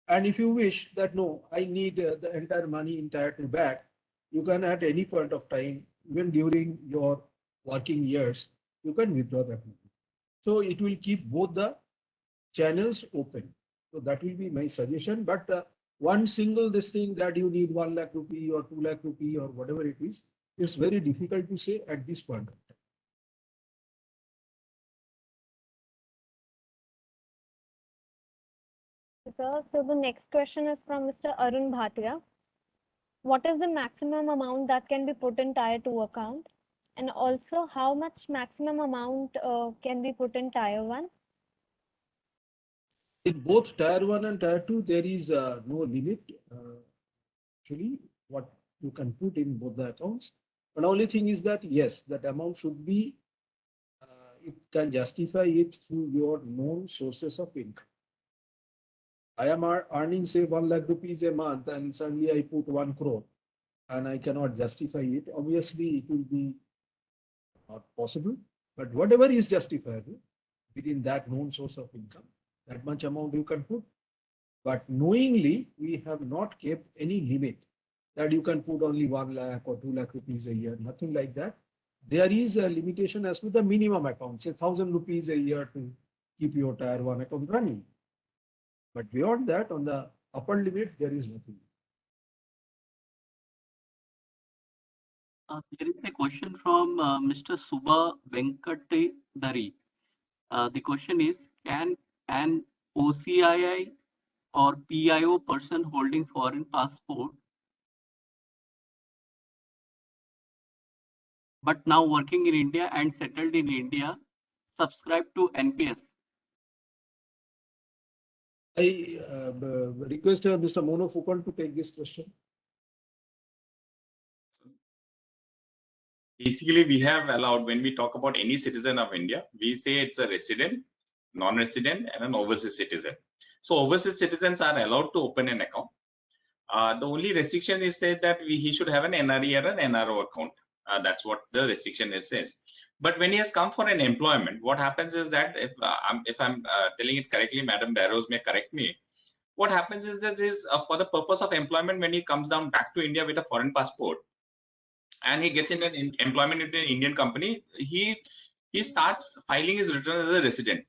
[SPEAKER 3] And if you wish that, no, I need the entire money in tier 2 back, you can at any point of time, even during your working years, you can withdraw that money. So it will keep both the channels open. So that will be my suggestion. But one single this thing that you need 1 lakh rupee or 2 lakh rupee or whatever it is, it's very difficult to say at this point of time.
[SPEAKER 1] Sir, so the next question is from Mr. Arun Bhatia. What is the maximum amount that can be put in tier 2 account? And also, how much maximum amount can be put in tier 1?
[SPEAKER 3] In both tier 1 and tier 2, there is no limit. Actually, what you can put in both the accounts. But only thing is that, yes, that amount should be, it can justify it through your known sources of income. I am earning say 1 lakh rupees a month and suddenly I put 1 crore and I cannot justify it. Obviously, it will be not possible, but whatever is justifiable within that known source of income, that much amount you can put. But knowingly, we have not kept any limit that you can put only 1 lakh or 2 lakh rupees a year, nothing like that. There is a limitation as to the minimum account, say 1,000 rupees a year to keep your tier 1 account running. But beyond that, on the upper limit, there is nothing.
[SPEAKER 7] There is a question from Mr. Subha Venkatadari. The question is, can an OCII or PIO person holding foreign passport but now working in India and settled in India subscribe to NPS?
[SPEAKER 3] I request Mr. Mono Fukan to take this question.
[SPEAKER 5] Basically, we have allowed, when we talk about any citizen of India, we say it's a resident, non-resident, and an overseas citizen. So overseas citizens are allowed to open an account. The only restriction is said that he should have an NRE or an NRO account. That's what the restriction is says. But when he has come for an employment, what happens is that if I'm telling it correctly, Madam Barrows may correct me. What happens is this is for the purpose of employment when he comes down back to India with a foreign passport and he gets in an employment into an Indian company, he starts filing his return as a resident.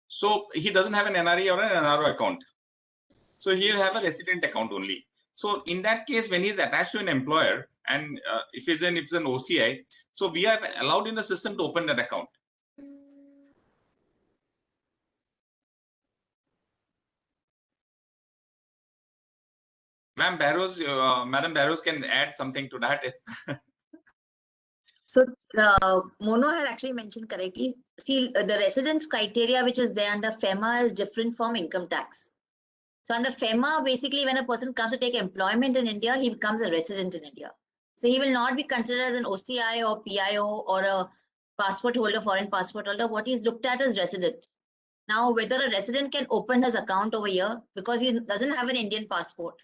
[SPEAKER 5] So he doesn't have an NRE or an NRO account. So he'll have a resident account only. So in that case, when he's attached to an employer and if it's an OCI, so we are allowed in the system to open that account. Madam Barrows can add something to that.
[SPEAKER 6] So Mono had actually mentioned correctly. See, the residence criteria which is there under FEMA is different from income tax. So under FEMA, basically, when a person comes to take employment in India, he becomes a resident in India. So he will not be considered as an OCI or PIO or a passport holder, foreign passport holder. What he's looked at is resident. Now, whether a resident can open his account over here because he doesn't have an Indian passport.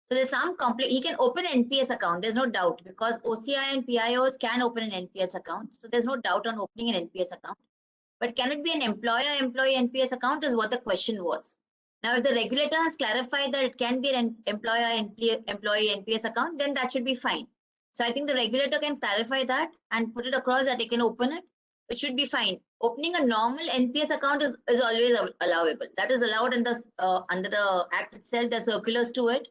[SPEAKER 6] So there's some he can open an NPS account. There's no doubt because OCI and PIOs can open an NPS account. So there's no doubt on opening an NPS account. But can it be an employer-employee NPS account is what the question was. Now, if the regulator has clarified that it can be an employer-employee NPS account, then that should be fine. So I think the regulator can clarify that and put it across that they can open it. It should be fine. Opening a normal NPS account is always allowable. That is allowed in the under the Act itself. There's circulars to it.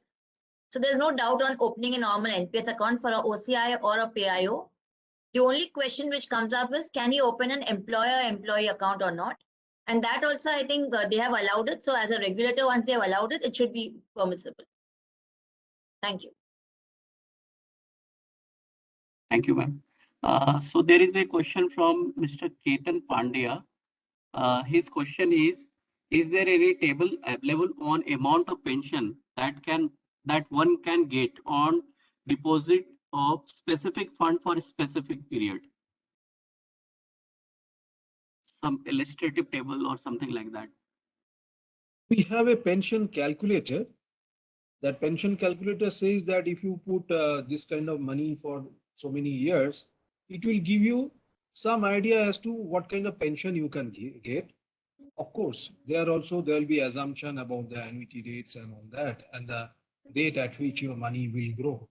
[SPEAKER 6] So there's no doubt on opening a normal NPS account for a OCI or a PIO. The only question which comes up is, can you open an employer-employee account or not? And that also, I think they have allowed it. So as a regulator, once they have allowed it, it should be permissible. Thank you.
[SPEAKER 7] Thank you, ma'am. So there is a question from Mr. Ketan Pandya. His question is there any table available on amount of pension that one can get on deposit of specific fund for a specific period? Some illustrative table or something like that.
[SPEAKER 3] We have a pension calculator. That pension calculator says that if you put this kind of money for so many years, it will give you some idea as to what kind of pension you can get. Of course, there will be assumption about the annuity rates and all that, and the rate at which your money will grow.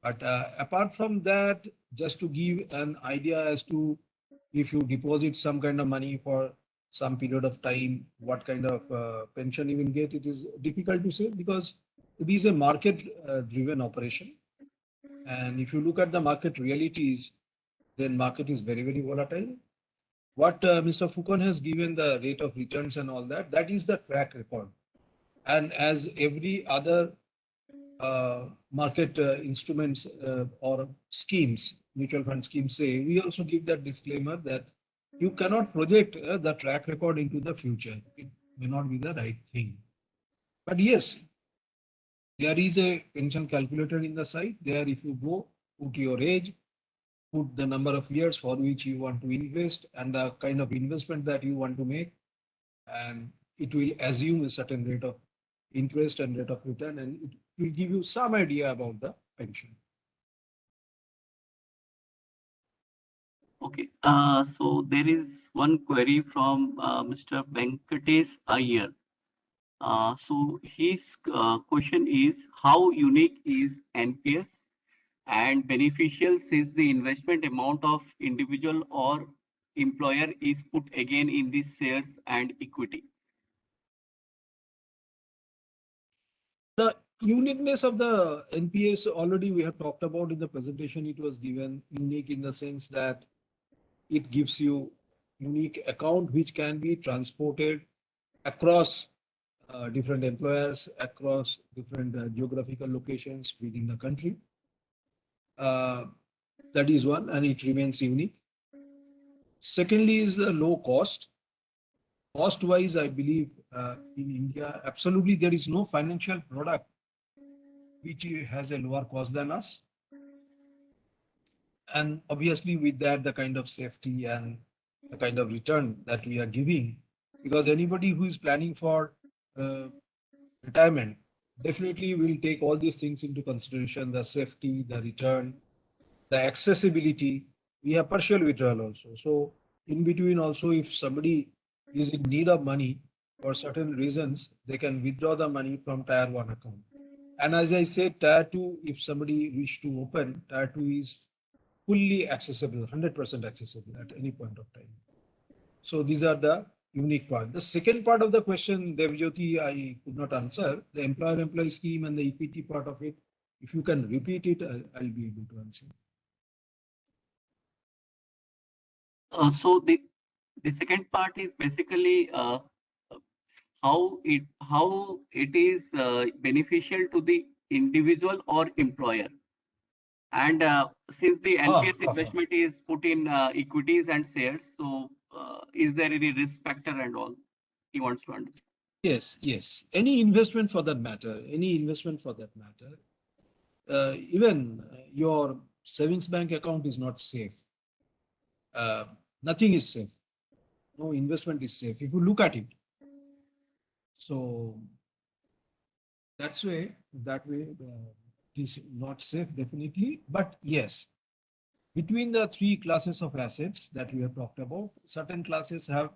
[SPEAKER 3] But apart from that, just to give an idea as to if you deposit some kind of money for some period of time, what kind of pension you will get, it is difficult to say because it is a market-driven operation. And if you look at the market realities, then market is very, very volatile. What Mr. Fukon has given the rate of returns and all that, that is the track record. And as every other market instruments or schemes, mutual fund schemes say, we also give that disclaimer that you cannot project the track record into the future. It may not be the right thing. But yes, there is a pension calculator in the site. There, if you go, put your age, put the number of years for which you want to invest and the kind of investment that you want to make, and it will assume a certain rate of interest and rate of return, and it will give you some idea about the pension.
[SPEAKER 7] Okay, so there is one query from Mr. Venkatesh Iyer. So his question is, how unique is NPS and beneficial since the investment amount of individual or employer is put again in the shares and equity?
[SPEAKER 3] The uniqueness of the NPS already we have talked about in the presentation. It was given unique in the sense that it gives you unique account which can be transported across different employers, across different geographical locations within the country. That is one, and it remains unique. Secondly is the low cost. Cost-wise, I believe in India, absolutely there is no financial product which has a lower cost than us. And obviously with that, the kind of safety and the kind of return that we are giving, because anybody who is planning for retirement, definitely we'll take all these things into consideration, the safety, the return, the accessibility. We have partial withdrawal also. So in between also, if somebody is in need of money for certain reasons, they can withdraw the money from tier 1 account. And as I said, tier 2, if somebody wish to open, tier 2 is fully accessible, 100% accessible at any point of time. So these are the unique part. The second part of the question, Devjyoti, I could not answer. The employer-employee scheme and the equity part of it. If you can repeat it, I'll be able to answer.
[SPEAKER 7] So the second part is basically how it is beneficial to the individual or employer. And since the NPS investment is put in equities and shares, so is there any risk factor and all? He wants to understand.
[SPEAKER 3] Yes, yes. Any investment for that matter, even your savings bank account is not safe. Nothing is safe. No investment is safe if you look at it. So that way, it is not safe definitely. But yes, between the three classes of assets that we have talked about, certain classes have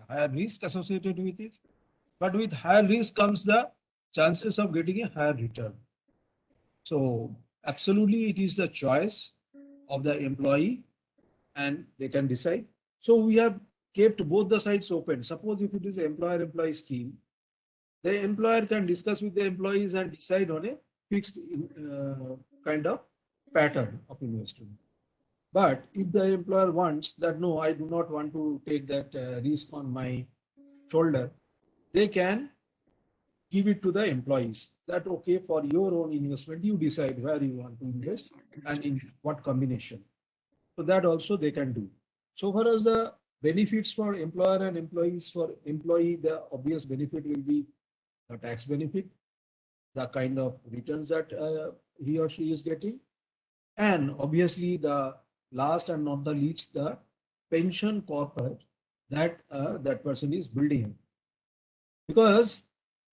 [SPEAKER 3] higher risk associated with it. But with higher risk comes the chances of getting a higher return. So absolutely, it is the choice of the employee and they can decide. So we have kept both the sides open. Suppose if it is an employer-employee scheme, the employer can discuss with the employees and decide on a fixed kind of pattern of investment. But if the employer wants that, no, I do not want to take that risk on my shoulder, they can give it to the employees that, okay, for your own investment, you decide where you want to invest and in what combination. So that also they can do. So far as the benefits for employer and employees, for employee, the obvious benefit will be a tax benefit, the kind of returns that he or she is getting. And obviously the last and not the least, the pension corporate that that person is building. Because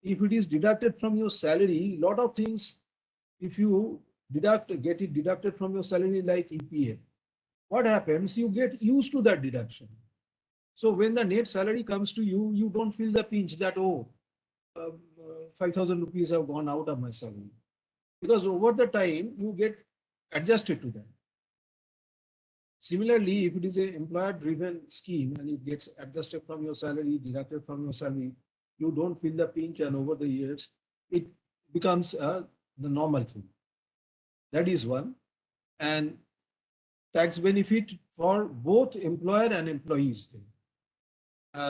[SPEAKER 3] if it is deducted from your salary, lot of things, if you get it deducted from your salary like EPF, what happens? You get used to that deduction. So when the net salary comes to you, you don't feel the pinch that, oh, 5,000 rupees have gone out of my salary. Because over the time, you get adjusted to that. Similarly, if it is an employer-driven scheme and it gets adjusted from your salary, deducted from your salary, you don't feel the pinch, and over the years, it becomes the normal thing. That is one. And tax benefit for both employer and employees.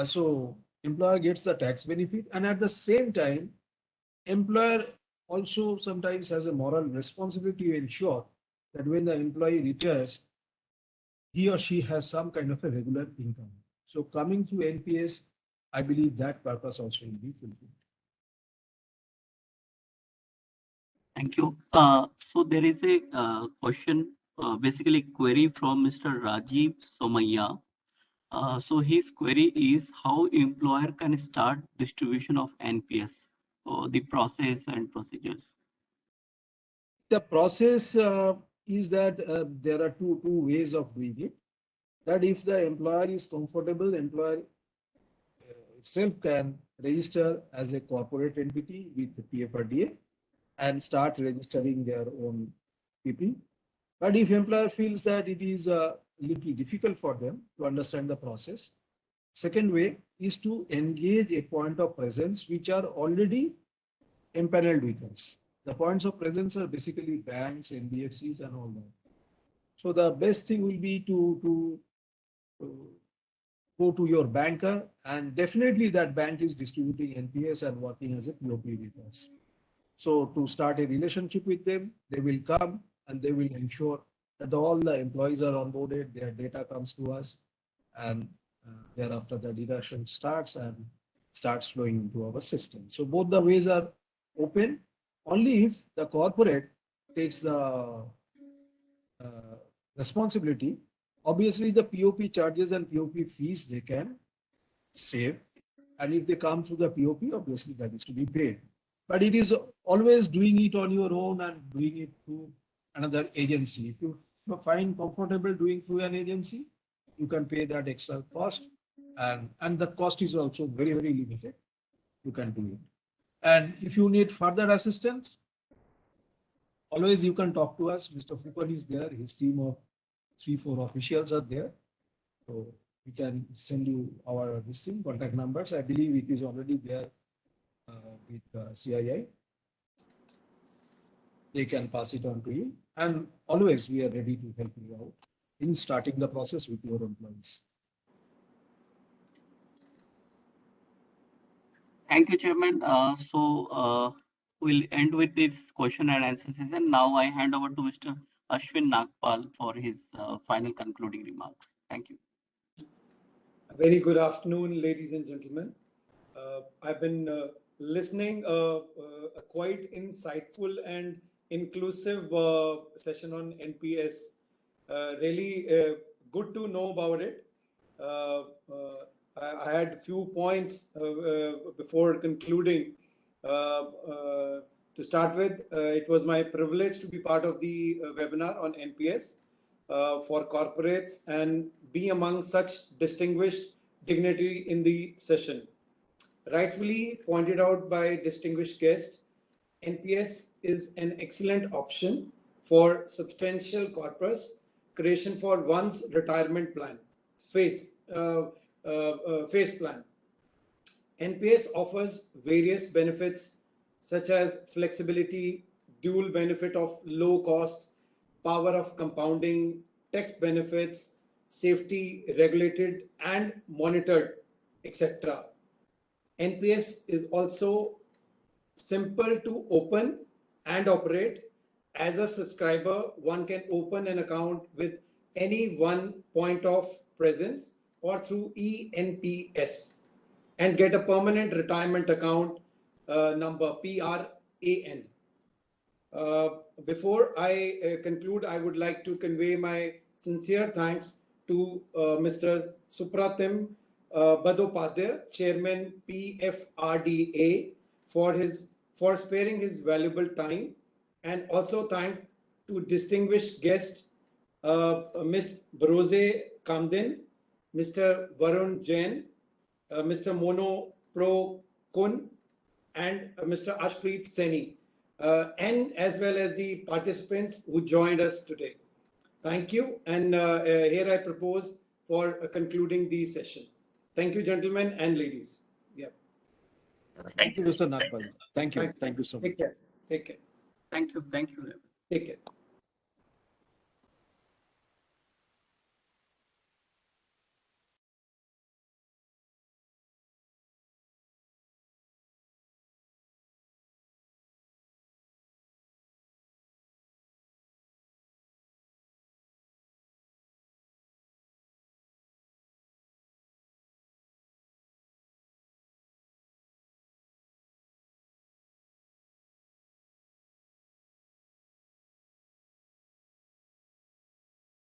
[SPEAKER 3] So employer gets the tax benefit, and at the same time, employer also sometimes has a moral responsibility to ensure that when the employee retires, he or she has some kind of a regular income. So coming through NPS, I believe that purpose also will be fulfilled.
[SPEAKER 7] Thank you. So there is a question, basically query from Mr. Rajiv Somaya. So his query is how employer can start distribution of NPS, or the process and procedures.
[SPEAKER 3] The process is that there are two ways of doing it. That if the employer is comfortable, employer itself can register as a corporate entity with the PFRDA and start registering their own people. But if employer feels that it is a little difficult for them to understand the process, second way is to engage a point of presence which are already empaneled with us. The points of presence are basically banks, NBFCs, and all that. So the best thing will be to go to your banker, and definitely that bank is distributing NPS and working as a POP with us. So to start a relationship with them, they will come and they will ensure that all the employees are onboarded, their data comes to us, and thereafter the deduction starts and starts flowing into our system. So both the ways are open. Only if the corporate takes the responsibility, obviously the POP charges and POP fees they can save. And if they come through the POP, obviously that is to be paid. but it is always doing it on your own and doing it through another agency. If you find comfortable doing through an agency, you can pay that extra cost, and the cost is also very, very limited. You can do it. And if you need further assistance, always you can talk to us. Mr. Fupan is there. His team of 3-4 officials are there. So we can send you our listing contact numbers. I believe it is already there with CII. They can pass it on to you. And always we are ready to help you out in starting the process with your employees.
[SPEAKER 7] Thank you, Chairman. We'll end with this question and answer session. Now I hand over to Mr. Ashwin Nagpal for his final concluding remarks. Thank you.
[SPEAKER 8] A very good afternoon, ladies and gentlemen. I've been listening a quite insightful and inclusive session on NPS. Really good to know about it. I had a few points before concluding. To start with, it was my privilege to be part of the webinar on NPS for corporates and be among such distinguished dignity in the session. Rightfully pointed out by distinguished guest, NPS is an excellent option for substantial corpus creation for one's retirement plan, phase plan. NPS offers various benefits such as flexibility, dual benefit of low cost, power of compounding, tax benefits, safety, regulated and monitored, etc. NPS is also simple to open and operate. As a subscriber, one can open an account with any one point of presence or through ENPS and get a permanent retirement account number PRAN. Before I conclude, I would like to convey my sincere thanks to Mr. Supratim Badopadhyay, Chairman PFRDA, for sparing his valuable time, and also thank to distinguished guest Ms. Brose Kamdin, Mr. Varun Jain, Mr. Mono Pro Kun, and Mr. Ashpreet Seni, and as well as the participants who joined us today. Thank you. And here I propose for concluding the session. Thank you, gentlemen and ladies. Yeah.
[SPEAKER 3] Thank you, Mr. Nagpal. Thank you. Thank you so much.
[SPEAKER 8] Take care. Take care.
[SPEAKER 7] Thank you. Thank you.
[SPEAKER 8] Take care.